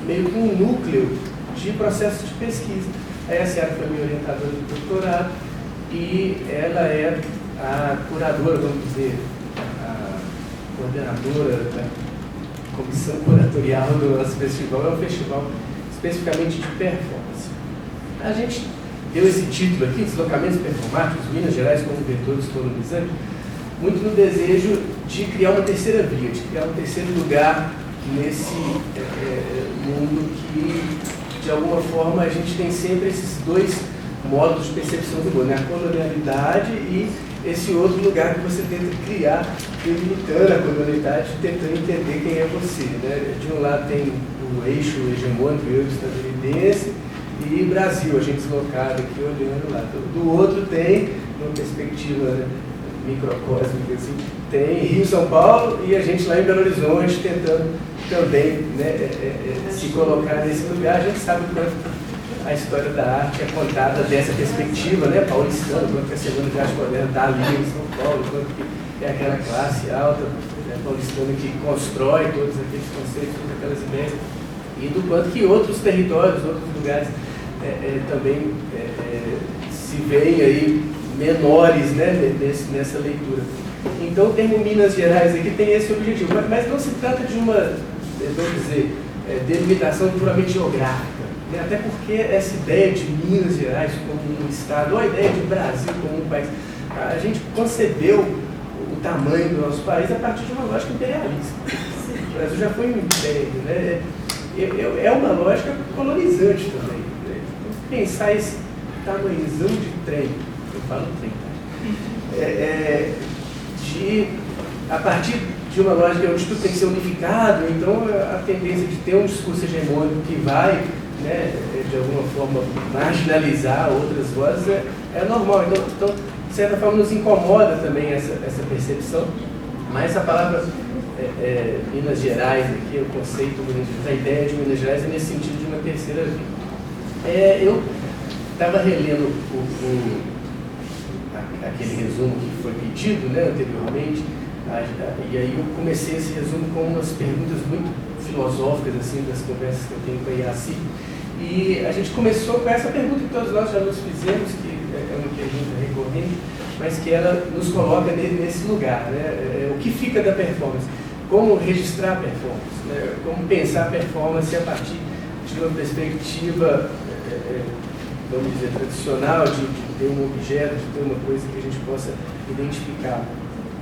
meio que um núcleo de processo de pesquisa. A Yaciara foi minha orientadora do doutorado e ela é a curadora, vamos dizer, a coordenadora da comissão curatorial do nosso festival. É um festival especificamente de performance. A gente deu esse título aqui, Deslocamentos Performáticos, Minas Gerais como Vetor Descolonizante, muito no desejo de criar uma terceira via, de criar um terceiro lugar nesse mundo que, de alguma forma, a gente tem sempre esses dois modos de percepção do mundo, né? A colonialidade e esse outro lugar que você tenta criar, delimitando a colonialidade, tentando entender quem é você, né? De um lado tem o eixo hegemônico estadunidense e Brasil, a gente deslocado aqui olhando lá. Do outro tem, uma perspectiva, né, microcósmica, assim, tem Rio, São Paulo e a gente lá em Belo Horizonte tentando também, né, se colocar nesse lugar. A gente sabe quanto a história da arte é contada dessa perspectiva, né, paulistana, quanto a Semana de Arte Moderna está ali em São Paulo, quanto que é aquela classe alta, né, paulistana que constrói todos aqueles conceitos, todas aquelas ideias, e do quanto que outros territórios, outros lugares também se veem aí menores, né, nessa leitura. Então o termo Minas Gerais aqui tem esse objetivo, mas não se trata de uma, vamos dizer, delimitação puramente geográfica, né? Até porque essa ideia de Minas Gerais como um estado, ou a ideia de Brasil como um país, a gente concebeu o tamanho do nosso país a partir de uma lógica imperialista. O Brasil já foi um império, né? É uma lógica colonizante também, né? Pensar esse tamanhozão de trem, eu falo trem, a partir de uma lógica onde tudo tem que ser unificado, então a tendência de ter um discurso hegemônico que vai, né, de alguma forma marginalizar outras vozes é normal. Então, de certa forma, nos incomoda também essa percepção, mas a palavra Minas Gerais, aqui, o conceito Minas Gerais, a ideia de Minas Gerais é nesse sentido de uma terceira via. Eu estava relendo aquele resumo que foi pedido, né, anteriormente, e aí eu comecei esse resumo com umas perguntas muito filosóficas assim, das conversas que eu tenho com a IACI. E a gente começou com essa pergunta que todos nós já nos fizemos, que é uma pergunta recorrente, mas que ela nos coloca nesse lugar, né? O que fica da performance? Como registrar a performance? Né? Como pensar a performance a partir de uma perspectiva, vamos dizer, tradicional, de ter um objeto, de ter uma coisa que a gente possa identificar.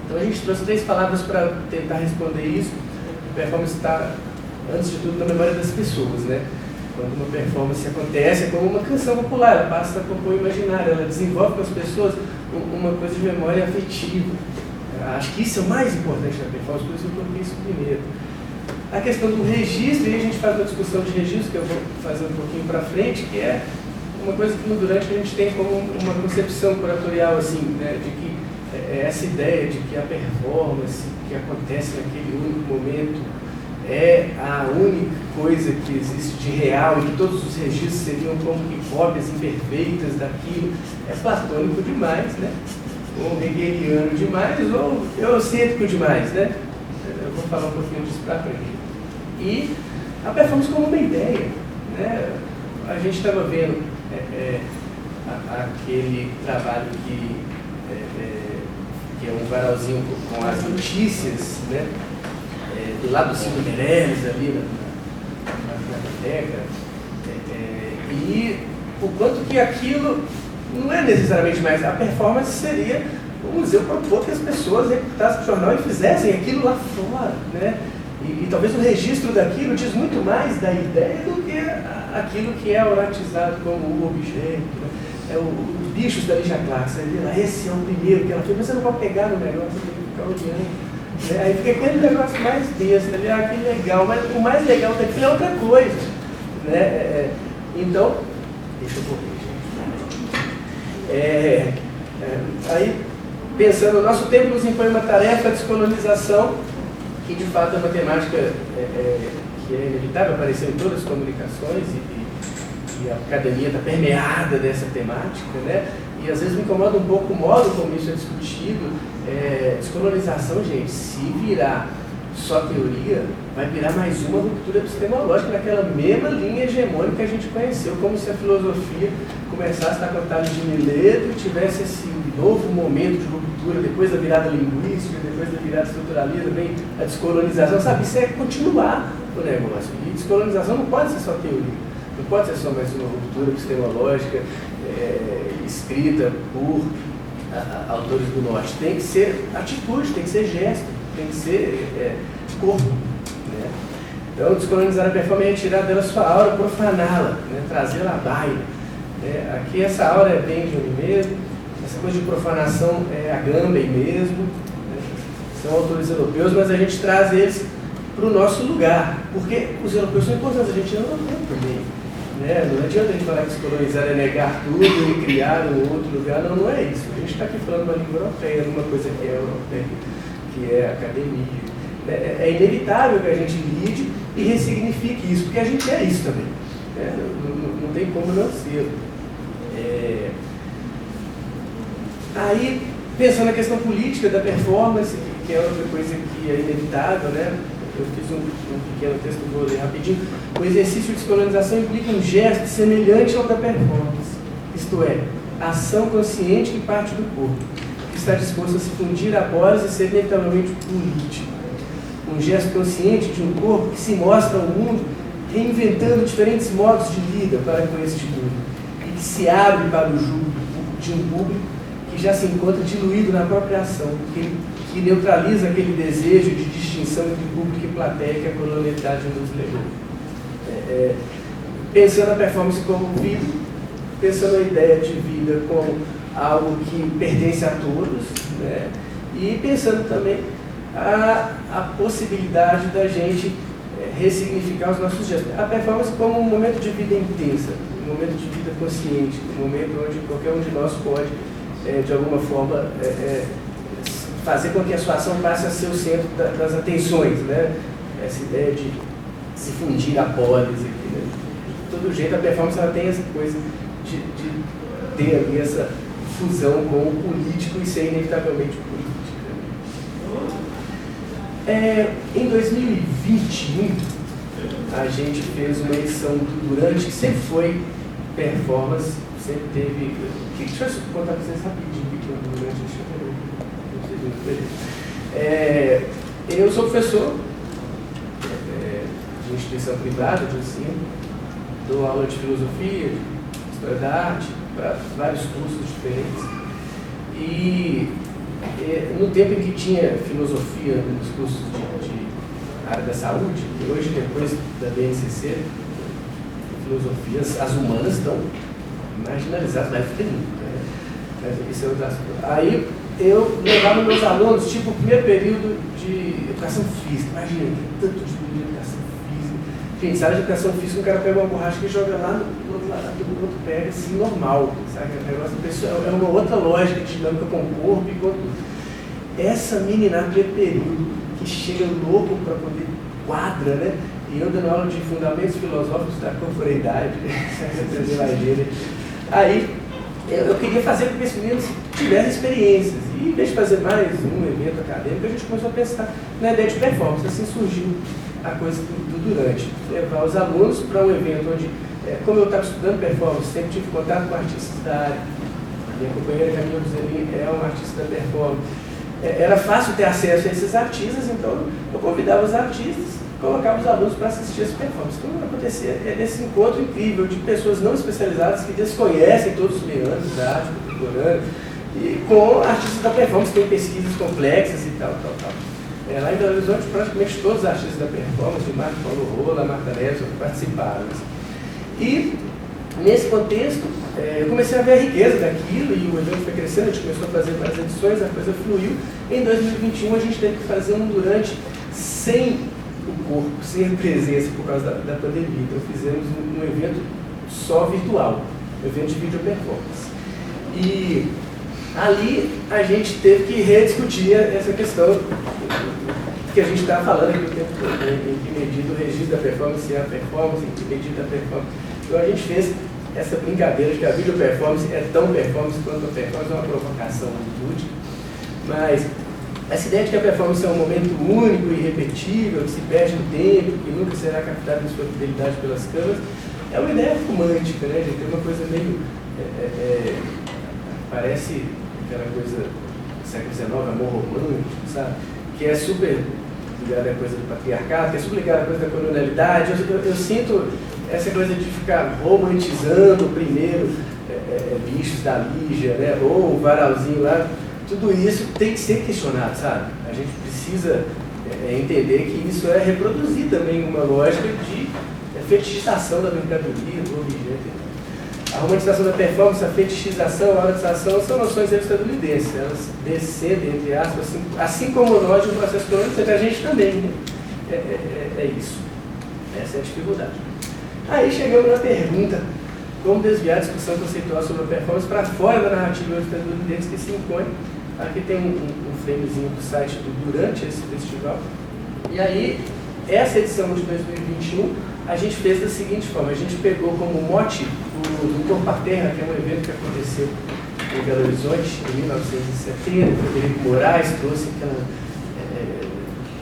Então a gente trouxe 3 palavras para tentar responder isso. A performance está, antes de tudo, na memória das pessoas, né? Quando uma performance acontece, é como uma canção popular, ela passa a compor o imaginário, ela desenvolve com as pessoas uma coisa de memória afetiva. Acho que isso é o mais importante da performance, por isso eu coloquei isso primeiro. A questão do registro, e aí a gente faz uma discussão de registro, que eu vou fazer um pouquinho para frente, que é uma coisa que no Durante a gente tem como uma concepção curatorial, assim, né, de que essa ideia de que a performance que acontece naquele único momento é a única coisa que existe de real e que todos os registros seriam como que cópias imperfeitas daquilo, é platônico demais, né? Ou hegeliano demais, ou eurocêntrico demais, né? Eu vou falar um pouquinho disso para frente. E a performance como uma ideia, né? A gente estava vendo aquele trabalho que é um varalzinho com as notícias, né? Do lado do Silvio Meirelles, ali na biblioteca, e o quanto que aquilo não é necessariamente mais. A performance seria o museu propor que as pessoas recrutassem o jornal e fizessem aquilo lá fora, né? E talvez o registro daquilo diz muito mais da ideia do que aquilo que é oratizado como o objeto, né? Os bichos da Lígia Clark, esse é o primeiro que ela fez, mas você não pode pegar no negócio, você tem que ficar olhando. Aí fica aquele negócio mais besta, que legal, mas o mais legal daquilo é outra coisa, né? Então, deixa eu correr, gente. Aí, pensando, o nosso tempo nos impõe uma tarefa de descolonização, que de fato é uma temática que é inevitável, apareceu em todas as comunicações e a academia está permeada dessa temática, né? E às vezes me incomoda um pouco o modo como isso é discutido. Descolonização, gente, se virar só teoria, vai virar mais uma ruptura epistemológica naquela mesma linha hegemônica que a gente conheceu, como se a filosofia começasse a estar com a Tales de Mileto e tivesse esse novo momento de ruptura, depois da virada linguística, depois da virada estruturalista, vem a descolonização, sabe? Isso é continuar o negócio. E descolonização não pode ser só teoria, não pode ser só mais uma ruptura epistemológica escrita por autores do Norte. Tem que ser atitude, tem que ser gesto, tem que ser corpo, né? Então, descolonizar a performance é tirar dela sua aura, profaná-la, né? Trazê-la à baila. Aqui essa aura é bem de mim mesmo, essa coisa de profanação é Agamben mesmo, né? São autores europeus, mas a gente traz eles para o nosso lugar, porque os europeus são importantes, a gente não tem também. Não adianta a gente falar que descolonizar é negar tudo e criar um outro lugar, não é isso. A gente está aqui falando uma língua europeia, uma coisa que é europeia, que é academia. É inevitável que a gente lide e ressignifique isso, porque a gente é isso também. Não tem como não ser. Aí, pensando na questão política da performance, que é outra coisa que é inevitável, né? Eu fiz um pequeno texto, vou ler rapidinho. O exercício de descolonização implica um gesto semelhante ao da performance, isto é, a ação consciente que parte do corpo, que está disposto a se fundir a bolas e ser inevitavelmente político. Um gesto consciente de um corpo que se mostra ao mundo reinventando diferentes modos de vida para com este mundo e que se abre para o jugo de um público que já se encontra diluído na própria ação, que neutraliza aquele desejo de distinção entre público e plateia que a colonialidade nos levou. Pensando a performance como vida, pensando a ideia de vida como algo que pertence a todos, né? E pensando também a possibilidade da gente ressignificar os nossos gestos. A performance como um momento de vida intensa, um momento de vida consciente, um momento onde qualquer um de nós pode, de alguma forma, fazer com que a sua ação passe a ser o centro das atenções, né? Essa ideia de se fundir a polis aqui, né? De todo jeito, a performance ela tem essa coisa de ter ali essa fusão com o político e ser inevitavelmente política. Em 2021, a gente fez uma edição do Durante, que sempre foi performance, sempre teve... Deixa eu contar para vocês rapidinho o que foi o Durante, eu sou professor de instituição privada de ensino, dou aula de filosofia, de história da arte, para vários cursos diferentes. E no tempo em que tinha filosofia nos cursos de área da saúde, e hoje, depois da BNCC, filosofias, as humanas estão marginalizadas, mas tem, né? Esse é outro assunto. Aí eu levava meus alunos, tipo, o primeiro período de educação física. Imagina, tem tanto de período de educação física. Gente, sabe, de educação física, o cara pega uma borracha e joga lá no outro lado, o outro pega assim, normal. Sabe? O negócio da pessoa é uma outra lógica de dinâmica com o corpo e com essa menina do período que chega louco para poder quadra, né? E eu dando aula de fundamentos filosóficos da corporeidade, aí eu queria fazer com que esses meninos tivessem experiências. E em vez de fazer mais um evento acadêmico, a gente começou a pensar na ideia de performance. Assim surgiu a coisa do Durante. Levar os alunos para um evento onde, como eu estava estudando performance, sempre tive contato com artistas da área. Minha companheira Camila Buzelin é uma artista da performance. Era fácil ter acesso a esses artistas, então eu convidava os artistas, colocava os alunos para assistir as performances. Então, o que acontecia é desse encontro incrível de pessoas não especializadas que desconhecem todos os meandros da arte contemporânea, e com artistas da performance, que tem pesquisas complexas e tal. Lá em Belo Horizonte, praticamente todos os artistas da performance, o Marco Paulo Rola, a Marta Neves, participaram. E, nesse contexto, eu comecei a ver a riqueza daquilo, e o evento foi crescendo, a gente começou a fazer várias edições, a coisa fluiu. Em 2021, a gente teve que fazer um Durante sem o corpo, sem a presença por causa da pandemia. Então fizemos um evento só virtual, um evento de vídeo performance. E ali a gente teve que rediscutir essa questão que a gente estava falando aqui o tempo todo, em que medida o registro da performance é a performance, em que medida a performance. Então a gente fez essa brincadeira de que a vídeo performance é tão performance quanto a performance, é uma provocação muito lúdica, mas essa ideia de que a performance é um momento único e irrepetível, que se perde no tempo, que nunca será captado em sua fidelidade pelas câmeras, é uma ideia romântica, né? Tem uma coisa meio... parece aquela coisa do século XIX, amor romântico, sabe? Que é super ligada à coisa do patriarcado, que é super ligada à coisa da colonialidade. Eu sinto essa coisa de ficar romantizando primeiro bichos da Lígia, né? Ou o varalzinho lá. Tudo isso tem que ser questionado, sabe? A gente precisa entender que isso é reproduzir também uma lógica de fetichização da mercadoria, do objeto. A romantização da performance, a fetichização, a erotização são noções estadunidenses. Elas descendem, entre aspas, assim como nós, no processo colonial, a gente também, né? É isso. Essa é a dificuldade. Aí chegamos na pergunta: como desviar a discussão conceitual sobre a performance para fora da narrativa estadunidense que se impõe? Aqui tem um framezinho do site do Durante esse festival. E aí, essa edição de 2021, a gente fez da seguinte forma: a gente pegou como mote o Corpo à Terra, que é um evento que aconteceu em Belo Horizonte em 1970. Frederico Moraes trouxe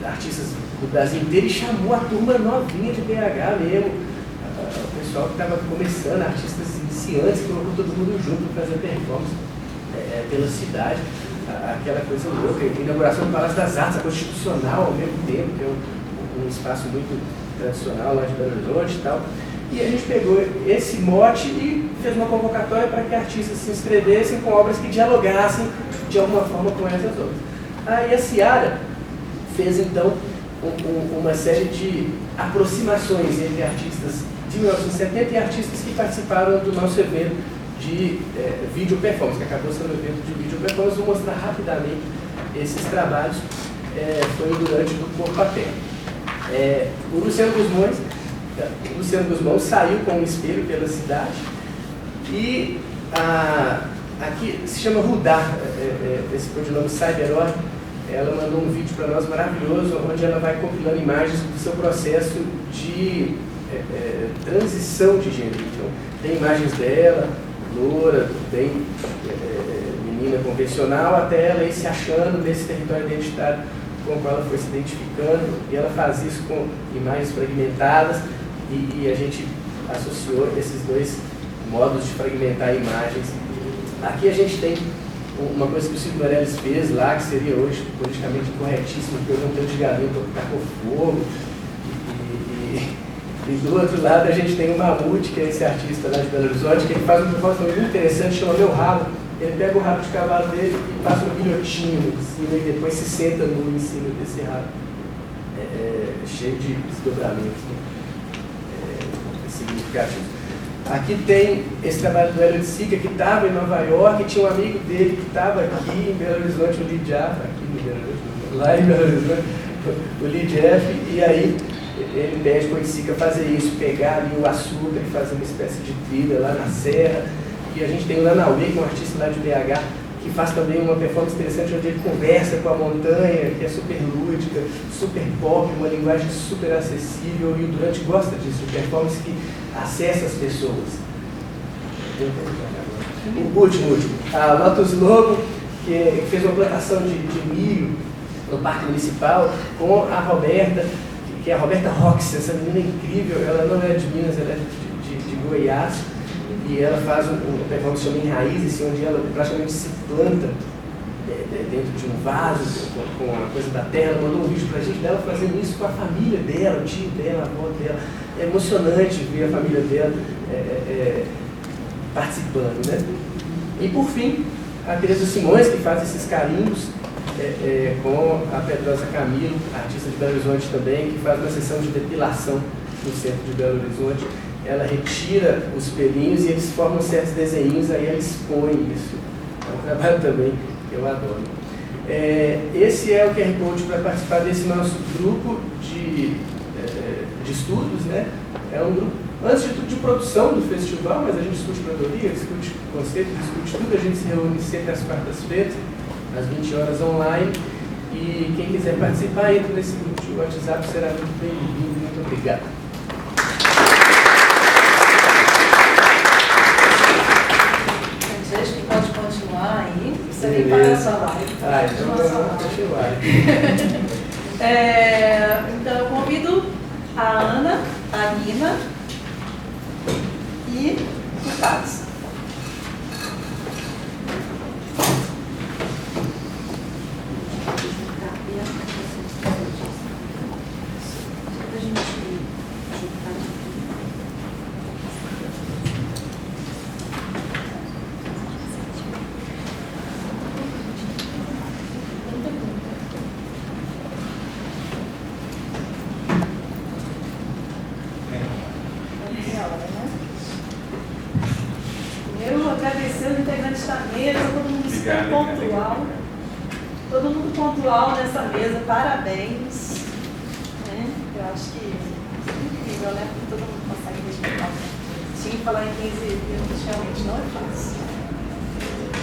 artistas do Brasil inteiro e chamou a turma novinha de BH mesmo, o pessoal que estava começando, artistas iniciantes, colocou todo mundo junto para fazer performance pela cidade, aquela coisa louca, a inauguração do Palácio das Artes, a Constitucional ao mesmo tempo, que é um espaço muito tradicional lá de Belo Horizonte e tal. E a gente pegou esse mote e fez uma convocatória para que artistas se inscrevessem com obras que dialogassem de alguma forma com essas obras. Aí a Ciara fez então uma série de aproximações entre artistas de 1970 e artistas que participaram do nosso evento de vídeo performance, que acabou sendo um evento de vídeo performance. Vou mostrar rapidamente esses trabalhos. Foi durante o Corpo à Terra. O Luciano Guzmão saiu com um espelho pela cidade e aqui se chama Rudar, esse codinome Cyberor. Ela mandou um vídeo para nós maravilhoso, onde ela vai compilando imagens do seu processo de transição de gênero. Então, tem imagens dela, loura, bem menina convencional, até ela ir se achando nesse território identitário com o qual ela foi se identificando, e ela faz isso com imagens fragmentadas. e a gente associou esses dois modos de fragmentar imagens. Aqui a gente tem uma coisa que o Silvio Meirelles fez lá, que seria hoje politicamente corretíssimo, que hoje não tem de galinha para tacou fogo. E do outro lado a gente tem o Mamute, que é esse artista lá de Belo Horizonte, que ele faz uma proposta muito interessante, chama Meu Rabo. Ele pega o rabo de cavalo dele e passa um guilhotinho em cima e depois se senta nu em cima desse rabo. Cheio de desdobramentos, significativos. Aqui tem esse trabalho do Hélio de Sica, que estava em Nova York, e tinha um amigo dele que estava aqui em Belo Horizonte, o Lee Jeff, lá em Belo Horizonte, o Lee Jeff, e aí ele pede para o Sica fazer isso, pegar ali o açúcar e fazer uma espécie de trilha lá na serra. E a gente tem o Lanauê, que é um artista lá de BH, que faz também uma performance interessante, onde ele conversa com a montanha, que é super lúdica, super pop, uma linguagem super acessível, e o Durante gosta disso, de performance que acessa as pessoas. O último, a Lotus Lobo, que fez uma plantação de milho no Parque Municipal, com a Roberta, que é a Roberta Rox, essa menina incrível, ela não é de Minas, ela é de Goiás, e ela faz uma performance chamada Em Raízes, onde ela praticamente se planta dentro de um vaso, com a coisa da terra. Ela mandou um vídeo pra gente dela fazendo isso com a família dela, o tio dela, a avó dela. É emocionante ver a família dela participando, né? E por fim, a Tereza Simões, que faz esses carimbos com a Pedrosa Camilo, artista de Belo Horizonte também, que faz uma sessão de depilação no centro de Belo Horizonte. Ela retira os pelinhos e eles formam certos desenhos, aí ela expõe isso. É um trabalho também que eu adoro. Esse é o QR Code para participar desse nosso grupo de estudos, né? É um grupo, antes de tudo, de produção do festival, mas a gente discute curadoria, discute conceito, discute tudo. A gente se reúne sempre às quartas-feiras, às 20 horas online. E quem quiser participar, entra nesse grupo de WhatsApp, será muito bem-vindo. Muito obrigado. Francesco, pode continuar aí. Você nem para essa live. Então vamos continuar. Então eu convido a Ana, a Nina e o Carlos. Pontual nessa mesa, parabéns. Eu acho que é incrível, né? Porque todo mundo consegue respeitar. Tinha que falar em 15 minutos, realmente não é fácil.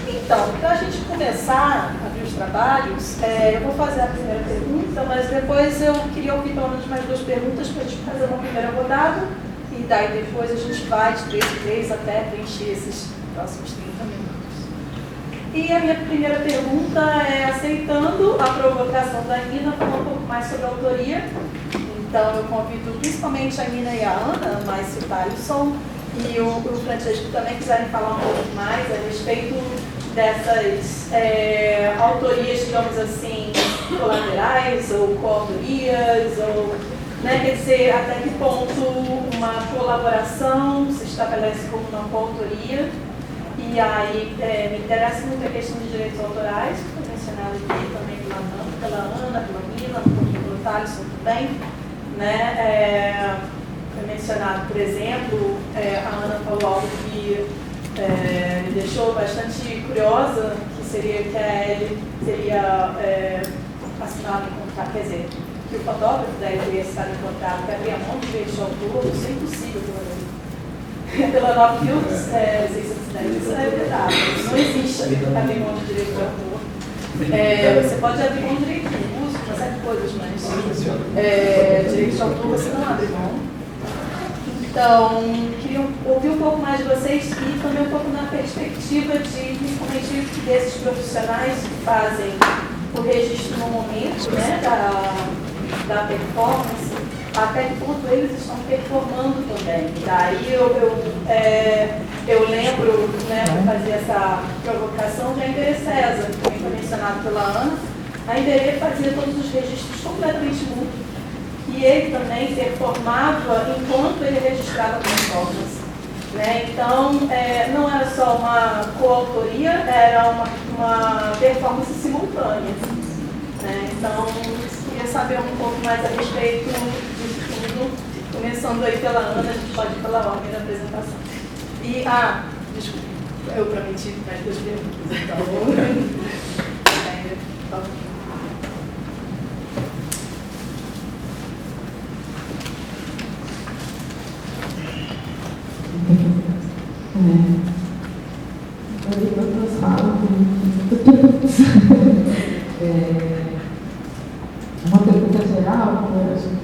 Então, para a gente começar a ver os trabalhos, eu vou fazer a primeira pergunta, mas depois eu queria ouvir pelo menos mais duas perguntas para a gente fazer uma primeira rodada, e daí depois a gente vai de 3 em 3 até preencher esses próximos 30 minutos. E a minha primeira pergunta é, aceitando a provocação da Nina, falar um pouco mais sobre a autoria. Então eu convido principalmente a Nina e a Ana, mas se o Thaleson e o Francesco também quiserem falar um pouco mais a respeito dessas autorias, digamos assim, colaterais ou coautorias, ou, né, quer dizer, até que ponto uma colaboração se estabelece como uma coautoria. E aí me interessa muito a questão de direitos autorais, que foi mencionado aqui também pela Ana, pela Nina, um pouquinho pelo Thaleson também. Né? Foi mencionado, por exemplo, a Ana falou algo que me deixou bastante curiosa, que seria que a Ellie teria assinado em contrato, quer dizer, que o fotógrafo dela teria assinado em contrato, que abria mão de direitos de autor. Isso é impossível pela 9.610, isso é verdade, não existe abrir mão de direito de autor. Você pode abrir mão de direito de uso, uma série de coisas, mas direito de autor você não abre mão. Então, queria ouvir um pouco mais de vocês e também um pouco na perspectiva de, principalmente, desses profissionais que fazem o registro no momento, né, da performance. até que ponto eles estão performando também. Daí eu lembro, né, de fazer essa provocação de a Iberê César, que também foi mencionado pela Ana. A Iberê fazia todos os registros completamente mudos e ele também performava enquanto ele registrava performance. Né? Então, não era só uma coautoria, era uma performance simultânea. Né? Então, queria saber um pouco mais a respeito disso tudo, começando aí pela Ana, a gente pode ir pela ordem da apresentação. E, desculpa, eu prometi mais 2 perguntas, então... Outras falam uma pergunta geral, que a gente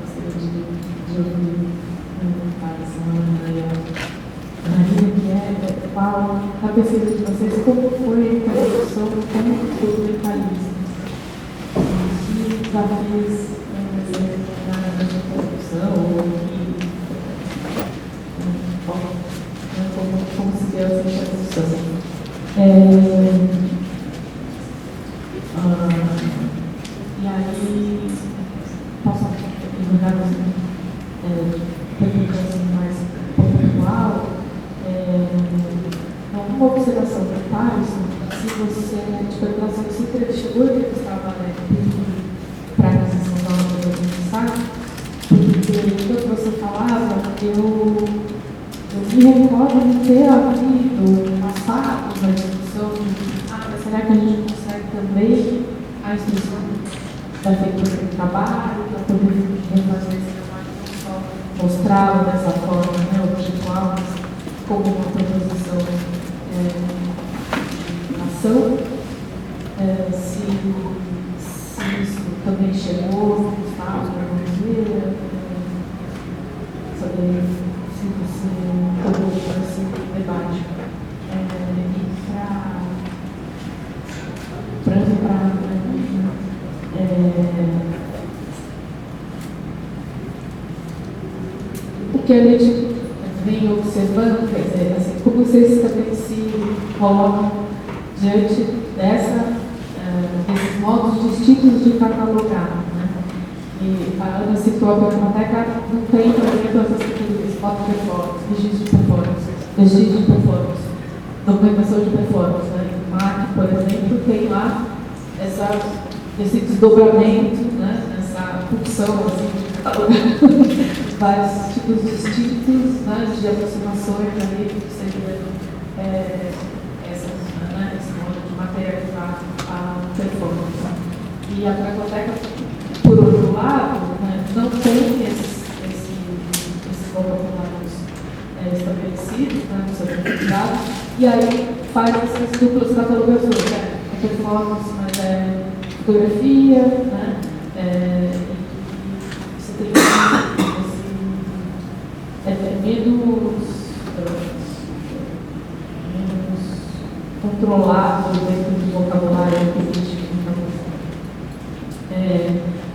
gostaria de ouvir a Maria, que qual a pesquisa de vocês, como foi a evolução do mecanismo? Que desafios na produção, como se deu essa discussão. E aí, posso perguntar perguntas mais pontual, uma observação do Thales, se você te perguntasse se você chegou a entrevistar a para a aquisição da obra do administrar, porque enquanto você falava, eu me recordo de ter havido passados da discussão mas será que a gente consegue também a instrução da feitura do trabalho, para poder refazer esse trabalho, não só mostrá-lo dessa forma, né, objetual, mas como uma proposição de ação, se isso também chegou, Gustavo, para você, saber se você tomou esse debate. O que a gente vem observando, quer dizer, assim, como vocês também se colocam diante desses modos distintos de catalogar, né? E a Ana citou a biblioteca, não tem também todas as categorias, foto de performance, registro de performance, documentação de performance, né? O MAC, por exemplo, tem lá esse desdobramento, né? Essa função assim, de catalogar vários tipos distintos, né? De aproximações ali, que seriam esse modo de materializar a performance. E a biblioteca, por outro lado, né, não tem esses vocabulários estabelecidos, né, no seu certificado, e aí faz essas duplas catalogações, né? É performance, mas é fotografia, né? Você tem menos controlado dentro do vocabulário que existe.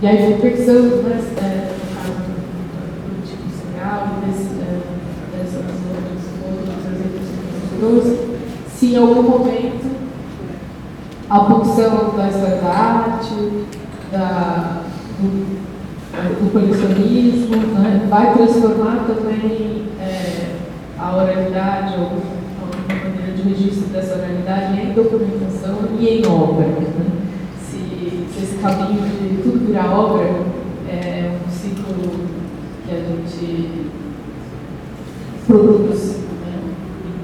E aí pensando, né, no caso do tipo social e dessas outros exemplos que se em algum momento a função da estandarte, do colecionismo, né, vai transformar também a oralidade ou alguma maneira de registro dessa oralidade em documentação e em obra. Né? Se esse caminho de tudo virar obra é um ciclo que a gente produz, né,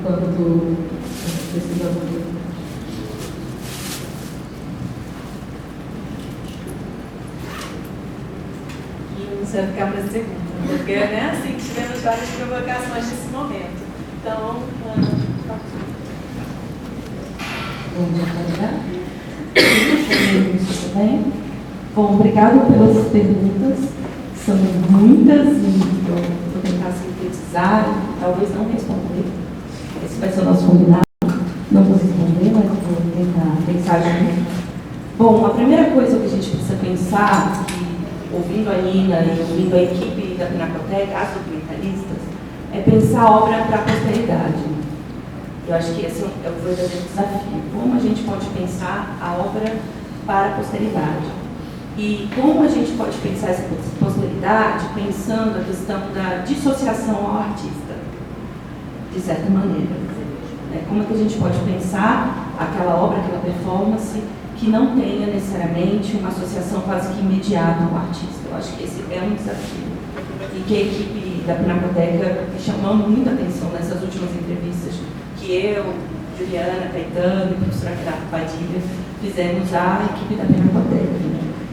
enquanto pesquisador. Você vai ficar para a segunda, porque né, assim, tivemos várias provocações nesse momento. Então, Bom dia, tudo bem? Bom, obrigado pelas perguntas, são muitas e eu vou tentar sintetizar, talvez não responder. Esse vai ser o nosso combinado, não vou responder, mas vou tentar pensar junto. Bom, a primeira coisa que a gente precisa pensar, ouvindo a Nina e ouvindo a equipe da Pinacoteca, as documentalistas, é pensar a obra para a posteridade. Eu acho que esse é o verdadeiro desafio. Como a gente pode pensar a obra para a posteridade? E como a gente pode pensar essa posteridade pensando a questão da dissociação ao artista, de certa maneira. Como é que a gente pode pensar aquela obra, aquela performance, que não tenha necessariamente uma associação quase que imediata ao artista? Eu acho que esse é um desafio. E que a equipe da Pinacoteca me chamou muita atenção nessas últimas entrevistas que eu, Juliana, Caetano e a professora Renato Padilha fizemos à equipe da Pinacoteca.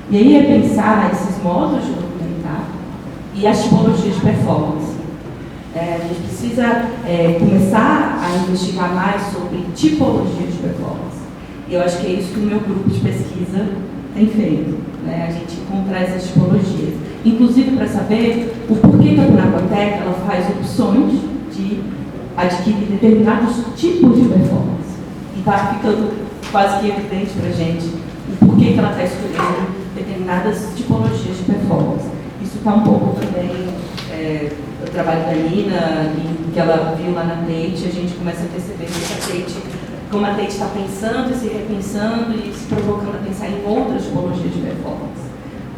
E aí é pensar esses modos de documentar e as tipologias de performance. A gente precisa começar a investigar mais sobre tipologia de performance. E eu acho que é isso que o meu grupo de pesquisa tem feito, a gente encontrar essas tipologias. Inclusive para saber o porquê que a Pinacoteca ela faz opções de adquirir determinados tipos de performance. E está ficando quase que evidente para a gente o porquê que ela está escolhendo determinadas tipologias de performance. Isso está um pouco também o trabalho da Nina, que ela viu lá na Tate, a gente começa a perceber como a Tate está pensando e se repensando e se provocando a pensar em outras tipologias de performance.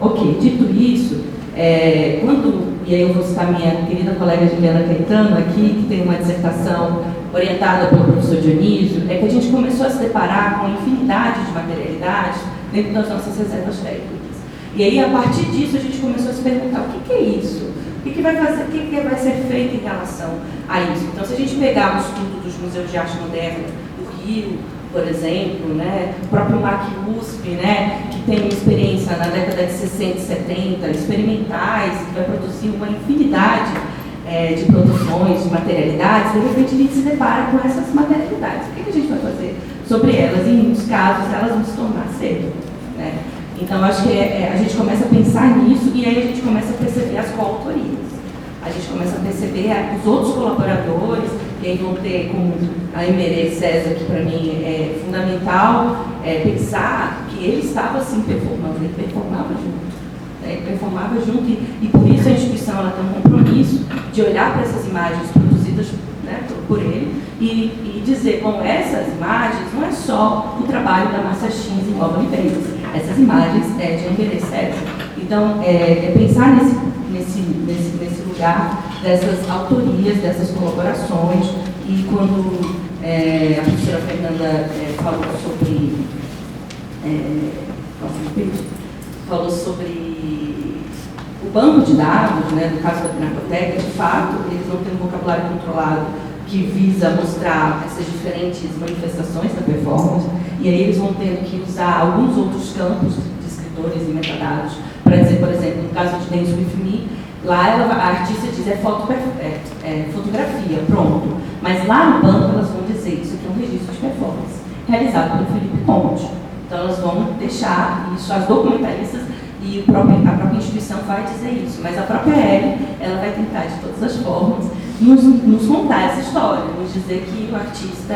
Ok, dito isso, e aí eu vou citar minha querida colega Juliana Caetano aqui, que tem uma dissertação orientada pelo professor Dionísio, é que a gente começou a se deparar com a infinidade de materialidades dentro das nossas reservas técnicas. E aí, a partir disso, a gente começou a se perguntar o que é isso? O que vai ser feito em relação a isso? Então, se a gente pegar o estudo dos museus de arte moderna do Rio, por exemplo, o próprio MAC USP, que tem uma experiência na década de 60 e 70, experimentais, que vai produzir uma infinidade de produções, de materialidades, de repente a gente se depara com essas materialidades. O que a gente vai fazer sobre elas? Em muitos casos, elas vão se tornar cedo. Então, acho que a gente começa a pensar nisso e aí a gente começa a perceber as coautorias. A gente começa a perceber os outros colaboradores, e aí vão ter, como a Emerê César, que para mim é fundamental, pensar que ele estava sim performando, ele performava junto. Ele performava junto e por isso a instituição ela tem um compromisso de olhar para essas imagens produzidas por ele e dizer, bom, essas imagens não é só o trabalho da Márcia X em Nova Oliveira, essas imagens de Emerê César. Então, pensar nesse lugar dessas autorias, dessas colaborações, e quando a professora Fernanda falou sobre o banco de dados, no caso da Pinacoteca, de fato, eles não têm um vocabulário controlado que visa mostrar essas diferentes manifestações da performance, e aí eles vão tendo que usar alguns outros campos de escritores e metadados para dizer, por exemplo, no caso de Dance With Me, lá a artista diz fotografia, pronto. Mas lá no banco elas vão dizer isso aqui é um registro de performance, realizado pelo Felipe Conte. Então elas vão deixar isso, as documentalistas e a própria instituição vai dizer isso. Mas a própria Ellie, ela vai tentar de todas as formas nos contar essa história, nos dizer que o artista,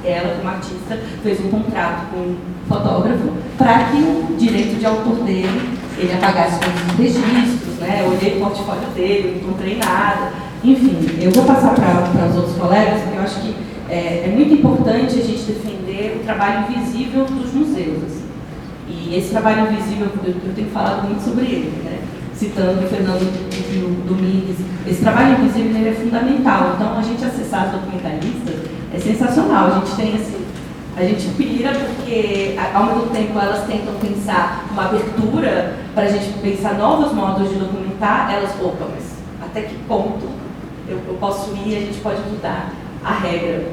ela como artista, fez um contrato com um fotógrafo para que o direito de autor dele, ele apagasse todos os registros, eu olhei o portfólio dele, não encontrei nada. Enfim, eu vou passar para os outros colegas, porque eu acho que é muito importante a gente defender o trabalho invisível dos museus. Assim. E esse trabalho invisível, eu tenho falado muito sobre ele, citando o Fernando Domingues. Esse trabalho invisível ele é fundamental. Então, a gente acessar as documentalistas é sensacional. A gente tem assim, a gente pira porque, ao mesmo tempo, elas tentam pensar uma abertura para a gente pensar novos modos de documentar. Elas, mas até que ponto eu posso ir e a gente pode mudar a regra,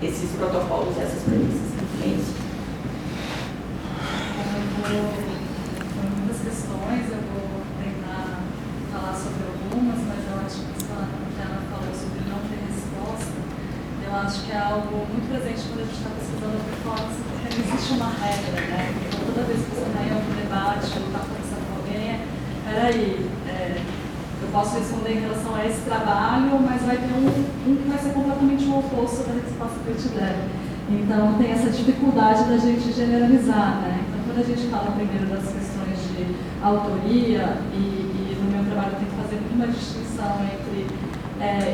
esses protocolos, essas premissas. É isso. Muitas questões, eu vou tentar falar sobre algumas, mas eu acho que quando ela falou sobre não ter resposta, eu acho que é algo muito presente quando a gente está pesquisando a performance, porque não existe uma regra, Então, toda vez que você está em algum debate ou está conversando com alguém, peraí, eu posso responder em relação a esse trabalho, mas vai ter um que vai ser completamente o oposto da resposta que eu te der. Então, tem essa dificuldade da gente generalizar, Então, quando a gente fala primeiro das questões de de autoria, e no meu trabalho eu tenho que fazer muito uma distinção entre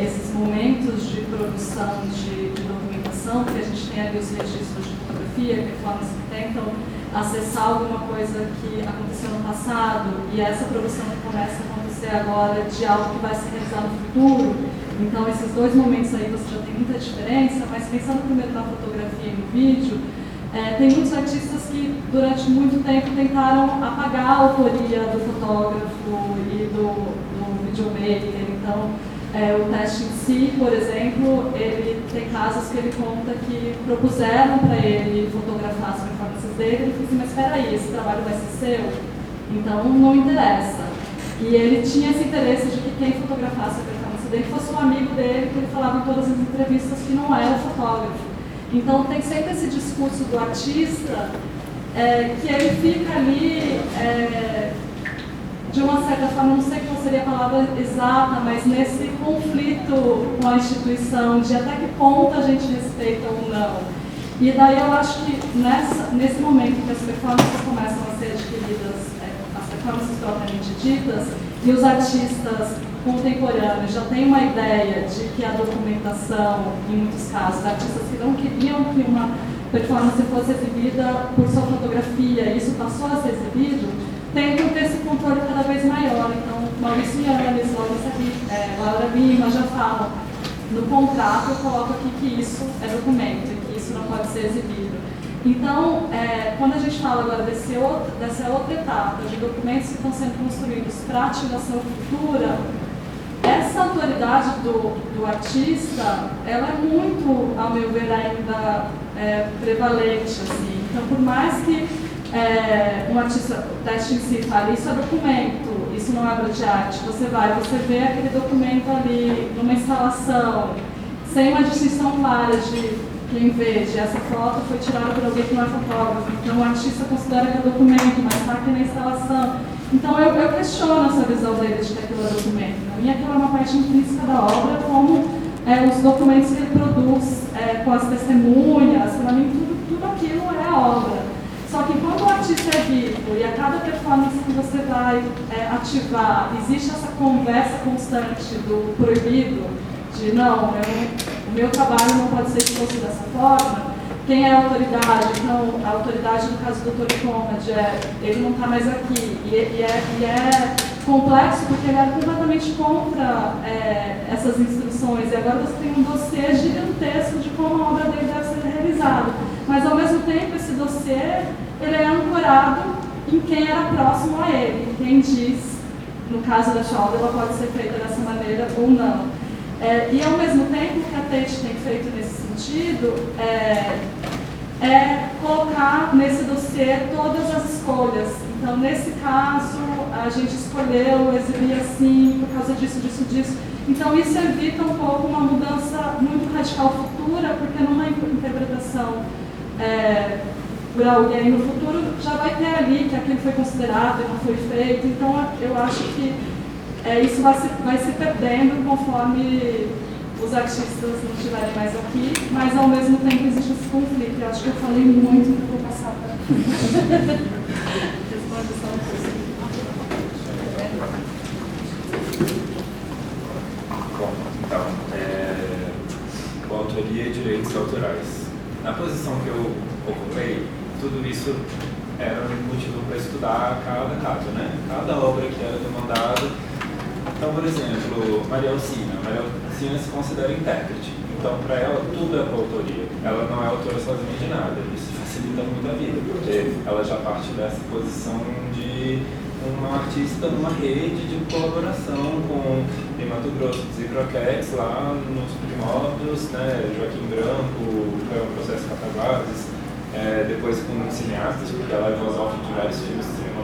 esses momentos de produção de documentação, porque a gente tem ali os registros de fotografia, performance que tentam acessar alguma coisa que aconteceu no passado, e essa produção que começa a acontecer agora de algo que vai se realizar no futuro. Então, esses dois momentos aí você já tem muita diferença, mas pensando primeiro na fotografia e no vídeo, tem muitos artistas que durante muito tempo tentaram apagar a autoria do fotógrafo e do videomaker. Então, o teste em si, por exemplo, ele tem casos que ele conta que propuseram para ele fotografar as performances dele, ele falou assim, mas espera aí, esse trabalho vai ser seu? Então não interessa. E ele tinha esse interesse de que quem fotografasse a performance dele fosse um amigo dele, que ele falava em todas as entrevistas que não era fotógrafo. Então tem sempre esse discurso do artista, que ele fica ali, de uma certa forma, não sei qual seria a palavra exata, mas nesse conflito com a instituição, de até que ponto a gente respeita ou não. E daí eu acho que nesse momento que as performances começam a ser adquiridas, as performances propriamente ditas, e os artistas contemporâneos já têm uma ideia de que a documentação, em muitos casos, artistas que não queriam que uma performance fosse exibida por sua fotografia, e isso passou a ser exibido, tentam ter esse controle cada vez maior. Então, Maurício Yannis, Laura Lima já falam, no contrato eu coloco aqui que isso é documento e que isso não pode ser exibido. Então, quando a gente fala agora dessa outra etapa de documentos que estão sendo construídos para ativação futura, essa autoridade do artista, ela é muito, ao meu ver, ainda prevalente. Assim. Então, por mais que um artista, o teste em si fala, isso é documento, isso não é obra de arte, você vê aquele documento ali, numa instalação, sem uma distinção clara de quem veja, essa foto foi tirada por alguém que não é fotógrafo, então o artista considera que é documento, mas está aqui na instalação. Então eu questiono essa visão dele de que aquilo é documento. Para mim aquilo é uma parte intrínseca da obra, como os documentos que ele produz, com as testemunhas, para mim tudo aquilo é a obra. Só que quando o artista é vivo e a cada performance que você vai ativar, existe essa conversa constante do proibido, de não, o meu trabalho não pode ser exposto dessa forma, quem é a autoridade? Então, a autoridade no caso do Dr. Conrad, ele não está mais aqui, e é complexo porque ele era completamente contra essas instruções, e agora você tem um dossiê gigantesco de como a obra dele deve ser realizada. Mas, ao mesmo tempo, esse dossiê ele é ancorado em quem era próximo a ele, em quem diz, no caso da obra, ela pode ser feita dessa maneira ou não. E, ao mesmo tempo, o que a Tate tem feito nesse sentido é colocar nesse dossiê todas as escolhas. Então, nesse caso, a gente escolheu exibir assim, por causa disso. Então, isso evita um pouco uma mudança muito radical futura, porque numa interpretação por alguém no futuro, já vai ter ali que aquilo foi considerado e não foi feito. Então, eu acho que isso vai se perdendo conforme os artistas não estiverem mais aqui, mas ao mesmo tempo existe esse conflito. Eu acho que eu falei muito, então vou passar para Bom, então, autoria e direitos autorais. Na posição que eu ocupei, tudo isso era um motivo para estudar cada caso, né? Cada obra que era demandada. Então, por exemplo, Maria Alcina se considera intérprete. Então, para ela, tudo é coautoria. Ela não é autora sozinha de nada. Isso facilita muito a vida, porque ela já parte dessa posição de uma artista numa rede de colaboração com, em Mato Grosso, e Croquetes, lá nos primórdios, né? Joaquim Branco, foi um processo Catavazes, depois com cineastas, porque ela é voz off de vários filmes de cinema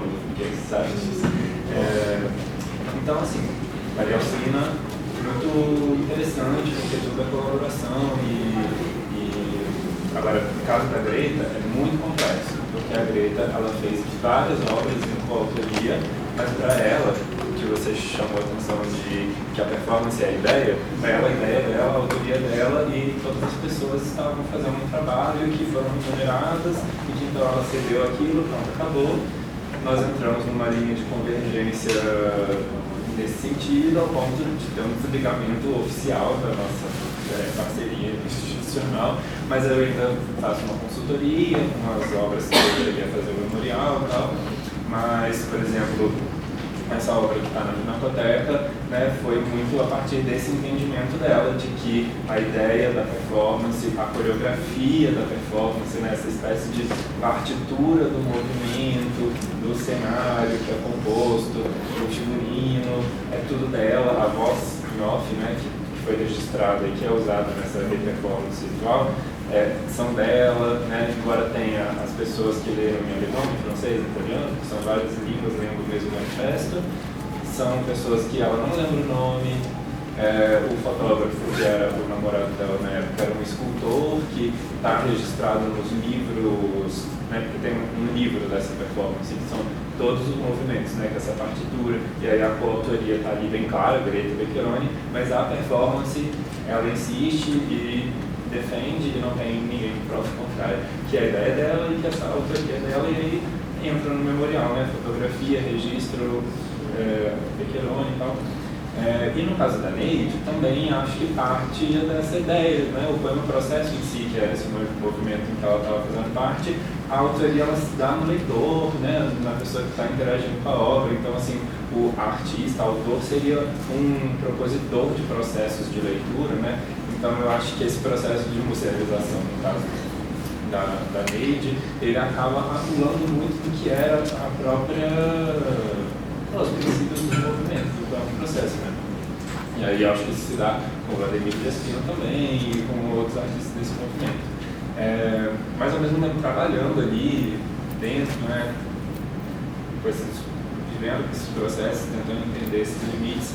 artistas. Então, assim, Maria Alcina, muito interessante, porque tudo é colaboração agora, no caso da Greta, é muito complexo, porque a Greta, ela fez várias obras em coautoria, mas para ela, que você chamou a atenção de que a performance é a ideia, para ela a ideia dela, a autoria dela, e todas as pessoas estavam fazendo um trabalho que foram remuneradas, e que então ela cedeu aquilo, pronto, acabou. nós entramos numa linha de convergência nesse sentido, ao ponto de ter um desligamento oficial da nossa parceria institucional, mas eu ainda faço uma consultoria, umas obras que eu cheguei a fazer o memorial e tal, mas, por exemplo, essa obra que está na Pinacoteca, né, foi muito a partir desse entendimento dela, de que a ideia da performance, a coreografia da performance, né, essa espécie de partitura do movimento, do cenário que é composto, do figurino, é tudo dela, a voz em off, né, que foi registrada e que é usada nessa performance visual, são dela, né, embora tenha as pessoas que leram em alemão, em francês, em italiano, que são várias línguas lendo o mesmo manifesto, são pessoas que ela não lembra o nome, o fotógrafo, que era o namorado dela na época, era um escultor que está registrado nos livros, né, porque tem um livro dessa performance, que são todos os movimentos, né, com essa partitura, e aí a coautoria está ali bem clara, Greta Beccheroni, mas a performance, ela insiste e defende, e não tem ninguém que prova o contrário, que a ideia dela e que essa autoria é dela, e aí entra no memorial, né, fotografia, registro, Beccheroni e tal. E no caso da Neide, também acho que partia dessa ideia, né, o poema processo em si, que era esse movimento em que ela estava fazendo parte, a autoria ela se dá no leitor, né, na pessoa que está interagindo com a obra. Então, assim, o artista, o autor, seria um propositor de processos de leitura, né. Então, eu acho que esse processo de musealização, no caso da Neide, ele acaba anulando muito do que era a própria... os princípios do movimento, do próprio processo, né? E aí acho que isso se dá com o Vladimir Despina também e com outros artistas desse movimento. Mas ao mesmo tempo trabalhando ali dentro, né, vivendo esses processos, tentando entender esses limites,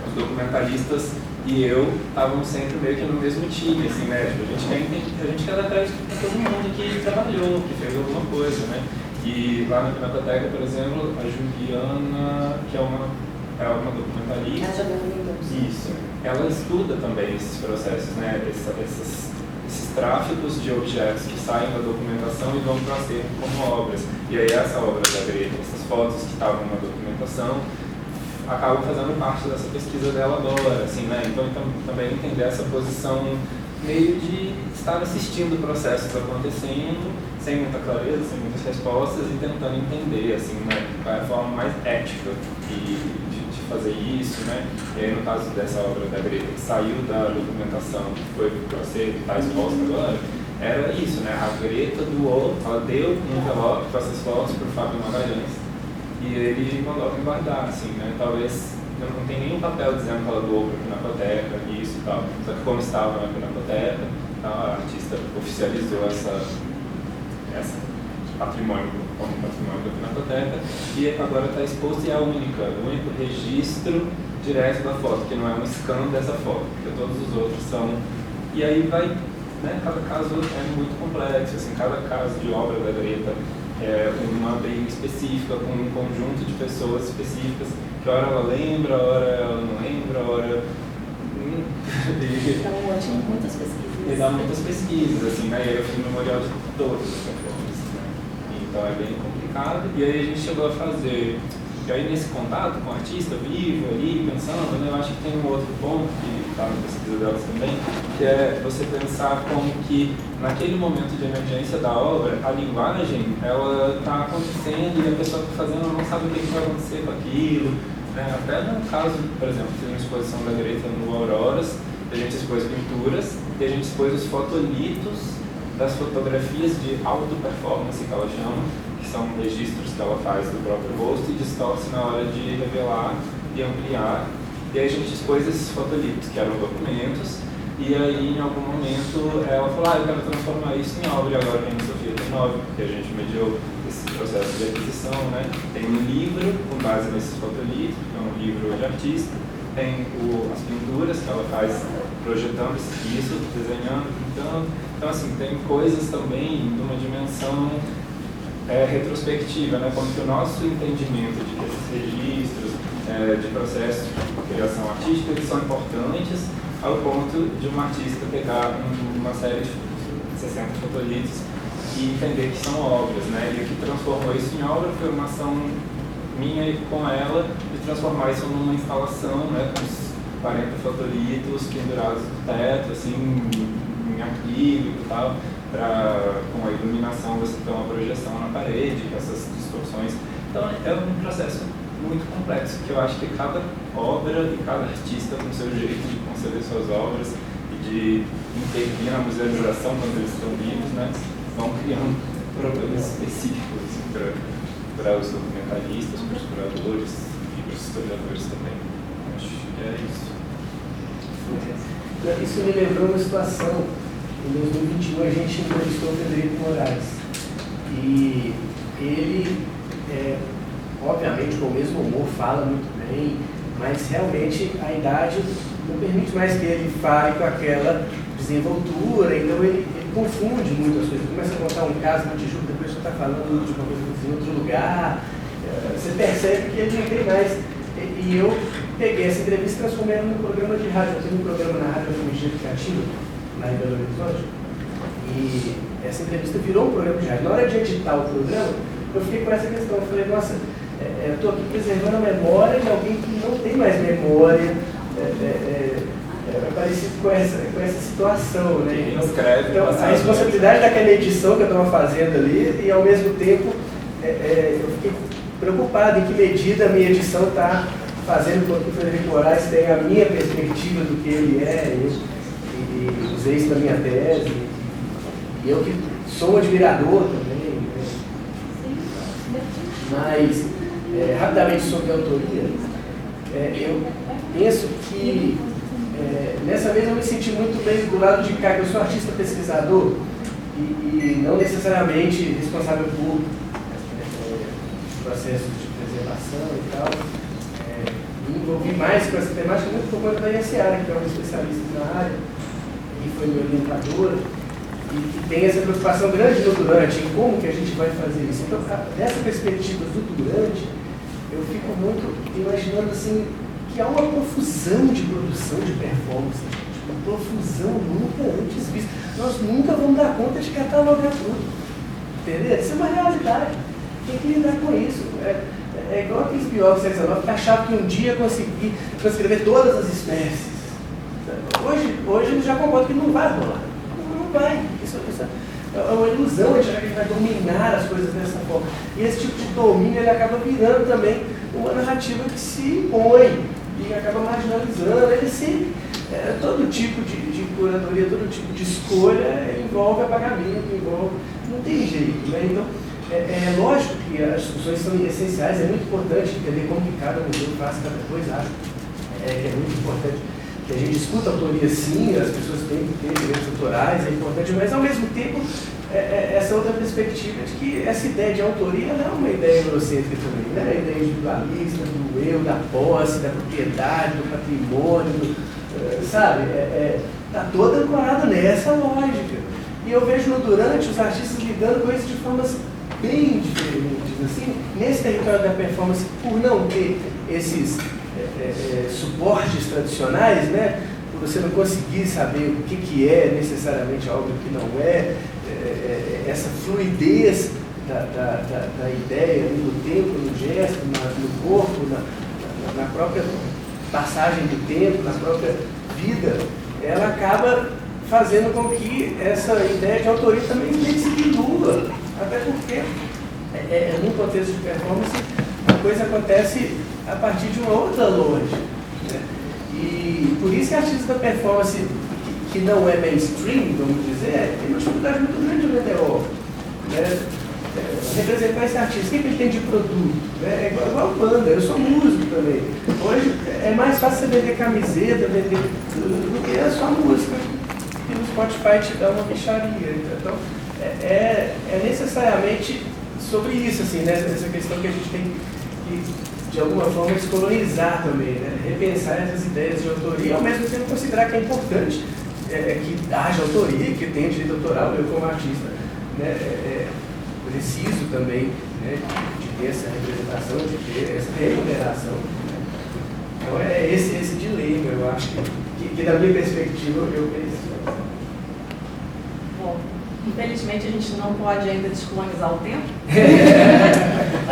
os documentalistas e eu estávamos sempre meio que no mesmo time, assim, né? A gente quer dar crédito para todo mundo que trabalhou, que fez alguma coisa, né? E lá na Pinacoteca, por exemplo, a Juliana, que é uma documentalista. A Juliana Mendonça. Isso. Ela estuda também esses processos, né? Esses tráficos de objetos que saem da documentação e vão para o acervo como obras. E aí essa obra da Greta, essas fotos que estavam na documentação, acabam fazendo parte dessa pesquisa dela agora, assim, né? Então também entender essa posição meio de estar assistindo processos acontecendo, sem muita clareza, sem muitas respostas, e tentando entender, assim, né, qual é a forma mais ética de fazer isso, né? E aí, no caso dessa obra da Greta, que saiu da documentação, que foi para ser, está exposta agora, era isso, né? A Greta doou, ela deu um envelope com essas fotos para o Fábio Magalhães, e ele mandou me guardar, assim, né? Talvez não tem nenhum papel dizendo que ela doou para a Pinacoteca, isso e tal. Só que como estava na Pinacoteca, a artista oficializou essa patrimônio como patrimônio da Pinacoteca, e agora está exposto e é o único registro direto da foto, que não é um scan dessa foto, porque todos os outros são... E aí vai, né, cada caso é muito complexo, assim, cada caso de obra da Greta é uma bem específica, com um conjunto de pessoas específicas, que hora ela lembra, hora ela não lembra, hora... Então, muitas pesquisas. E dá muitas pesquisas, assim, né? E aí eu fiz o memorial de todas as performances, né? Então é bem complicado. E aí a gente chegou a fazer... E aí nesse contato com o artista vivo ali, pensando, né? Eu acho que tem um outro ponto que está na pesquisa delas também, que é você pensar como que naquele momento de emergência da obra, a linguagem, ela está acontecendo e a pessoa que está fazendo não sabe o que vai acontecer com aquilo, né? Até no caso, por exemplo, teve uma exposição da Greta no Auroras, a gente expôs pinturas e a gente expôs os fotolitos das fotografias de auto-performance, que ela chama, que são registros que ela faz do próprio rosto e distorce na hora de revelar e ampliar. E aí a gente expôs esses fotolitos, que eram documentos, e aí em algum momento ela falou, eu quero transformar isso em obra, e agora vem a Sofia tem 9, porque a gente mediou esse processo de aquisição, né? Tem um livro com base nesses fotolitos, que é um livro de artista, tem as pinturas que ela faz projetando esse risco, desenhando, pintando. Então, assim, tem coisas também de uma dimensão retrospectiva, né? Como que o nosso entendimento desses registros, de processos de criação artística, eles são importantes ao ponto de um artista pegar uma série de 60 fotolitos e entender que são obras, né? E o que transformou isso em obra, foi uma ação minha e com ela, de transformar isso numa instalação, né, com uns 40 fotolitos pendurados no teto, assim, em acrílico e tal, com a iluminação você ter uma projeção na parede, essas distorções. Então é um processo muito complexo, que eu acho que cada obra e cada artista com seu jeito de conceber suas obras e de intervir na musealização quando eles estão vivos, né, vão criando problemas específicos assim, para os documentalistas, para os curadores e para os historiadores também. Acho que é isso. Isso me lembrou uma situação. Em 2021 a gente entrevistou o Frederico Moraes. E ele, obviamente, com o mesmo humor, fala muito bem, mas realmente a idade não permite mais que ele fale com aquela desenvoltura, então ele confunde muito as coisas. Começa a contar um caso no Tijuca, depois você está falando de uma coisa em outro lugar, você percebe que ele não tem mais. E eu peguei essa entrevista e transformei ela num programa de rádio. Eu tenho um programa na rádio FMG Educativa, lá em Belo Horizonte, e essa entrevista virou um programa de rádio. Na hora de editar o programa, eu fiquei com essa questão. Eu falei, nossa, eu estou aqui preservando a memória de alguém que não tem mais memória. Parecido com essa situação, né? Então, a responsabilidade daquela edição que eu estava fazendo ali, e ao mesmo tempo eu fiquei preocupado em que medida a minha edição está fazendo com que o Frederico Moraes tenha a minha perspectiva do que ele é, e usei isso na minha tese, e eu que sou um admirador também, né? Mas, rapidamente sobre a autoria, eu penso que nessa vez eu me senti muito bem do lado de cá, que eu sou artista pesquisador e não necessariamente responsável por processos de preservação e tal. Me envolvi mais com essa temática muito por conta da Yaciara, que é uma especialista na área e foi minha orientadora, e que tem essa preocupação grande no durante, em como que a gente vai fazer isso. Então, dessa perspectiva do durante, eu fico muito imaginando assim, que há uma profusão de produção de performance, uma profusão nunca antes vista. Nós nunca vamos dar conta de catalogar tudo, entendeu? Isso é uma realidade, tem que lidar com isso. É igual aqueles biólogos que achavam que um dia ia conseguir transcrever todas as espécies. Hoje eles já concordam que não vai rolar, não vai. Isso é uma ilusão de achar que a gente vai dominar as coisas dessa forma. E esse tipo de domínio ele acaba virando também uma narrativa que se impõe e acaba marginalizando. Ele sempre, todo tipo de curadoria, todo tipo de escolha envolve apagamento, não tem jeito, né? Então, é lógico que as discussões são essenciais, é muito importante entender como que cada museu faz cada coisa, acho que é muito importante que a gente discuta a autoria sim, as pessoas têm que ter direitos autorais, é importante, mas ao mesmo tempo essa outra perspectiva de que essa ideia de autoria não é uma ideia eurocêntrica também, né? A ideia individualista, do eu, da posse, da propriedade, do patrimônio, sabe? Está toda ancorada nessa lógica. E eu vejo no durante os artistas lidando com isso de formas bem diferentes, assim, nesse território da performance, por não ter esses suportes tradicionais, né? Por você não conseguir saber o que é necessariamente algo que não essa fluidez da ideia, no tempo, no gesto, no corpo, na própria passagem do tempo, na própria vida, ela acaba fazendo com que essa ideia de autoria também se dilua. Até porque, num contexto de performance, a coisa acontece a partir de uma outra lógica, né? E por isso que artistas da performance que não é mainstream, vamos dizer, tem uma dificuldade muito grande de vender obra, né? Representar esse artista, o que ele tem de produto? É igual banda, eu sou músico também. Hoje é mais fácil você vender camiseta, vender do que a sua música. E no Spotify te dá uma bicharia. Então, é necessariamente sobre isso, assim, né? Essa questão que a gente tem que, de alguma forma, descolonizar também, né? Repensar essas ideias de autoria e, ao mesmo tempo, considerar que é importante que haja autoria, que tenha direito autoral, eu como artista, né? Preciso também, né, de ter essa representação, de ter essa remuneração. Então é esse dilema, eu acho que da minha perspectiva eu penso. Bom, infelizmente a gente não pode ainda descolonizar o tempo.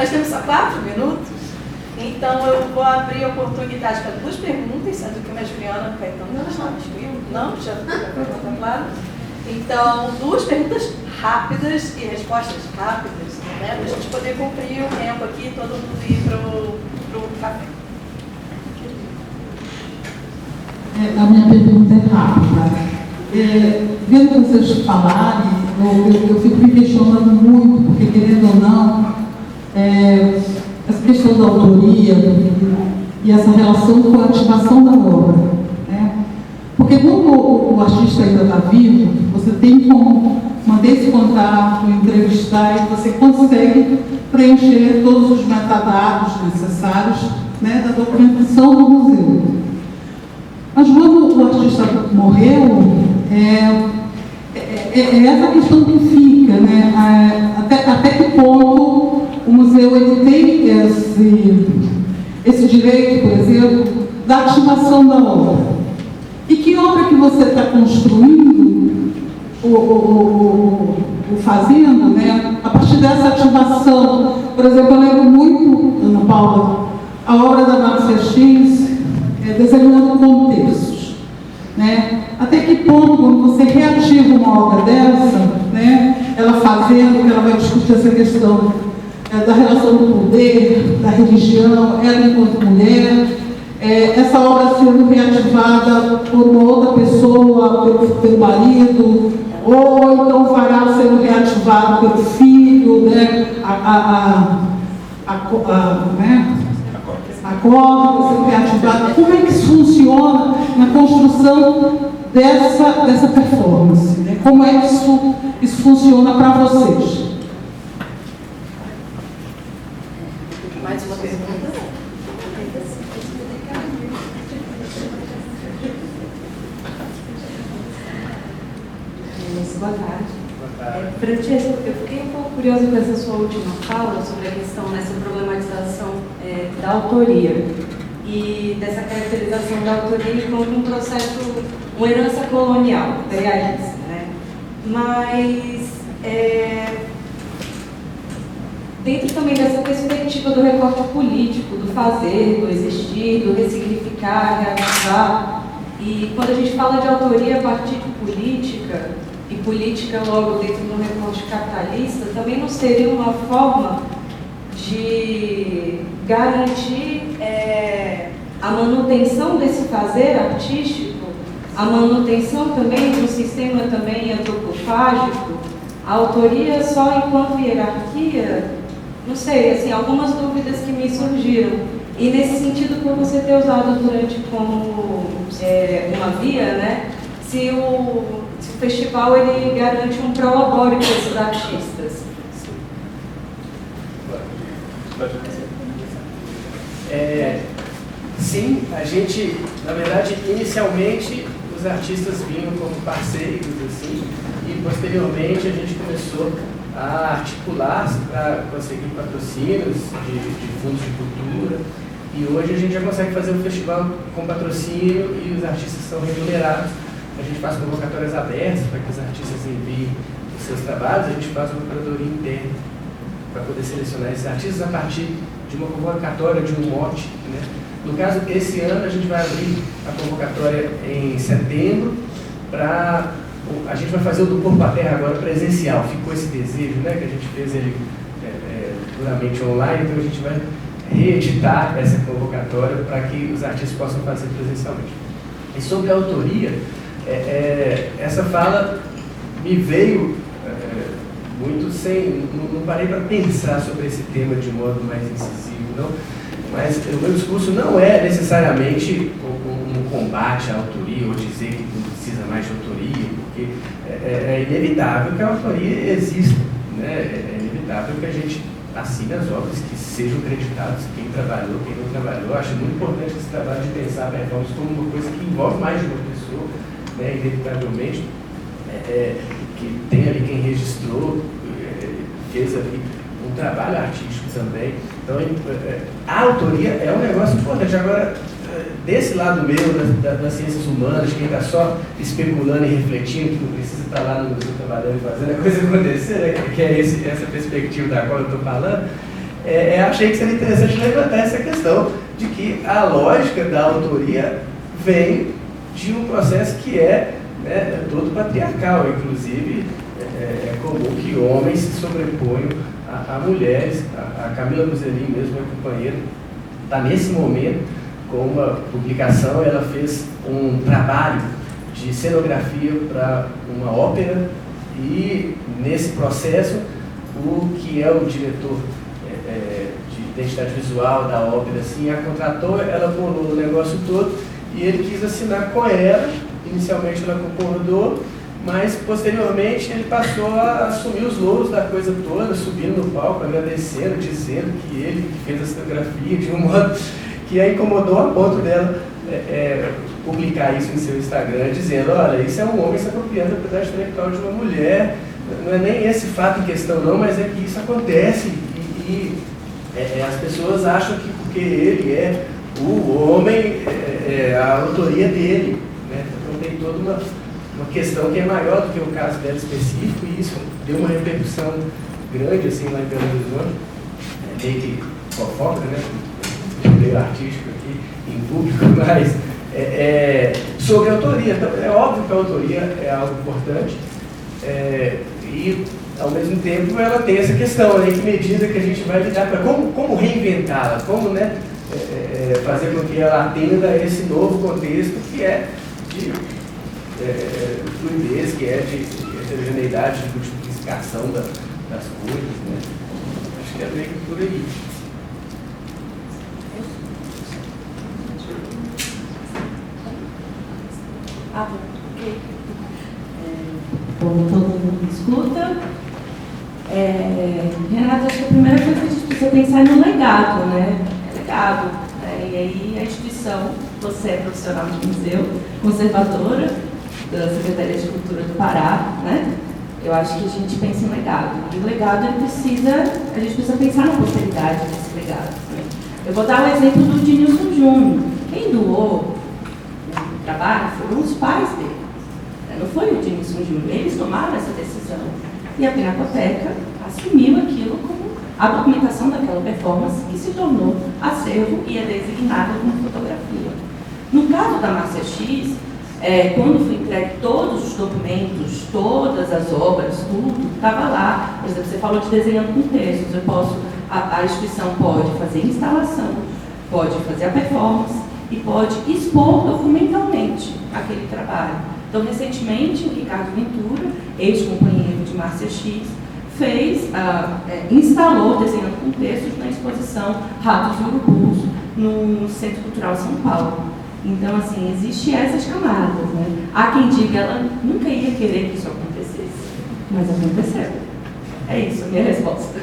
Nós temos só 4 minutos, então eu vou abrir a oportunidade para 2 perguntas, sendo que a minha Juliana Caetano não está disponível, não, já foi contemplado. Então, 2 perguntas rápidas e respostas rápidas, né, para a gente poder cumprir o tempo aqui e todo mundo ir para o café. A minha pergunta é rápida. Vendo vocês falarem, eu fico me questionando muito, porque querendo ou não, essa questão da autoria e essa relação com a ativação da obra. Né? Porque quando o artista ainda está vivo, você tem como manter esse contato, entrevistar, e você consegue preencher todos os metadados necessários, né, da documentação do museu. Mas quando o artista morreu, é essa questão que fica, né? Até que ponto o museu ele tem esse direito, por exemplo, da ativação da obra. E que obra que você está construindo, fazendo, né? A partir dessa ativação. Por exemplo, eu lembro muito, Ana Paula, a obra da Márcia X, desenhando contextos, né? Até que ponto, quando você reativa uma obra dessa, né, ela fazendo, que ela vai discutir essa questão da relação do poder, da religião, ela enquanto mulher, essa obra sendo reativada por uma outra pessoa, pelo marido, ou então o varal sendo reativado pelo filho, né, né? A cópia sendo reativada. Como é que isso funciona na construção dessa performance? Né? Como é que isso funciona para vocês? Mais uma pergunta? Boa tarde. Boa tarde. Francesco, eu fiquei um pouco curiosa com essa sua última fala sobre a questão dessa problematização da autoria e dessa caracterização da autoria como um processo, uma herança colonial, imperialista, né? Mas, dentro também dessa perspectiva do recorte político, do fazer, do existir, do ressignificar, reativar, e quando a gente fala de autoria a partir de política, e política logo dentro de um recorte capitalista, também não seria uma forma de garantir a manutenção desse fazer artístico, a manutenção também de um sistema também antropofágico, a autoria só enquanto hierarquia, não sei, assim, algumas dúvidas que me surgiram. E nesse sentido, por você ter usado durante como uma via, né, se o festival ele garante um prolabore para esses artistas. Sim, a gente, na verdade, inicialmente os artistas vinham como parceiros, assim, e posteriormente a gente começou a articular-se para conseguir patrocínios de fundos de cultura, e hoje a gente já consegue fazer o festival com patrocínio e os artistas são remunerados. A gente faz convocatórias abertas para que os artistas enviem os seus trabalhos, a gente faz uma curadoria interna para poder selecionar esses artistas a partir de uma convocatória, de um mote, né? No caso, esse ano a gente vai abrir a convocatória em setembro para... A gente vai fazer o do Corpo à Terra agora presencial, ficou esse desejo, né, que a gente fez ele puramente online, então a gente vai reeditar essa convocatória para que os artistas possam fazer presencialmente. E sobre a autoria, essa fala me veio muito sem... Não parei para pensar sobre esse tema de modo mais incisivo, não. Mas o meu discurso não é necessariamente um combate à autoria ou dizer que não precisa mais de autoria, porque é inevitável que a autoria exista, né? É inevitável que a gente assine as obras, que sejam creditadas quem trabalhou, quem não trabalhou. Eu acho muito importante esse trabalho de pensar a performance como uma coisa que envolve mais de uma pessoa, né? Inevitavelmente, que tem ali quem registrou, fez ali um trabalho artístico também. Então, a autoria é um negócio importante. Agora, desse lado meu, das ciências humanas, quem está só especulando e refletindo, que não precisa estar lá no museu trabalhando e fazendo a coisa acontecer, né? Que é essa perspectiva da qual eu estou falando, achei que seria interessante levantar essa questão de que a lógica da autoria vem de um processo que é, né, todo patriarcal. Inclusive, é comum que homens se sobreponham a mulheres. A Camila Buzerim, mesmo, minha companheira, está nesse momento com uma publicação. Ela fez um trabalho de cenografia para uma ópera e, nesse processo, o que é o diretor de identidade visual da ópera, assim, a contratou, ela bolou o negócio todo e ele quis assinar com ela. Inicialmente ela concordou, mas posteriormente ele passou a assumir os louros da coisa toda, subindo no palco, agradecendo, dizendo que ele fez a cenografia de um modo que a incomodou a ponto dela publicar isso em seu Instagram, dizendo: olha, isso é um homem se apropriando da propriedade intelectual de uma mulher. Não é nem esse fato em questão não, mas é que isso acontece e as pessoas acham que porque ele é o homem, a autoria dele, né? Então tem toda uma questão que é maior do que o caso dela específico, e isso deu uma repercussão grande assim lá em Belo Horizonte, meio que fofoca, né? Meio artístico aqui em público, mas sobre a autoria. Então, é óbvio que a autoria é algo importante, e ao mesmo tempo ela tem essa questão, né? Em que medida que a gente vai lidar com como reinventá-la, como, né, fazer com que ela atenda a esse novo contexto que é de fluidez, que é de heterogeneidade, de multiplicação das coisas, né? Acho que é meio que por aí. Ok. Como todo mundo escuta, Renata, acho que a primeira coisa que a gente precisa pensar é no legado, né? Legado. E aí a instituição, você é profissional de museu, conservadora da Secretaria de Cultura do Pará, né? Eu acho que a gente pensa em legado. E o legado, a gente precisa pensar na posteridade desse legado. Né? Eu vou dar o exemplo do Dinilson Júnior. Quem doou o trabalho foram os pais dele. Não foi o Dinilson Júnior. Eles tomaram essa decisão. E a Pinacoteca assumiu aquilo como a documentação daquela performance, que se tornou acervo e é designada como fotografia. No caso da Márcia X, quando foi entregue todos os documentos, todas as obras, tudo, estava lá. Por exemplo, você falou de desenhando com textos. A instituição pode fazer instalação, pode fazer a performance e pode expor documentalmente aquele trabalho. Então, recentemente, o Ricardo Ventura, ex-companheiro de Márcia X, instalou desenhando com textos na exposição Ratos e Urubus, no Centro Cultural São Paulo. Então, assim, existem essas camadas, né? Há quem diga que ela nunca ia querer que isso acontecesse, mas aconteceu. É isso, a minha resposta.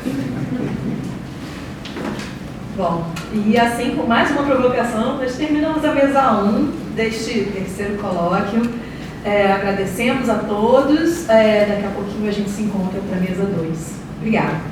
Bom, e assim, com mais uma provocação, nós terminamos a mesa 1 deste terceiro colóquio. Agradecemos a todos. Daqui a pouquinho a gente se encontra para a mesa 2. Obrigada.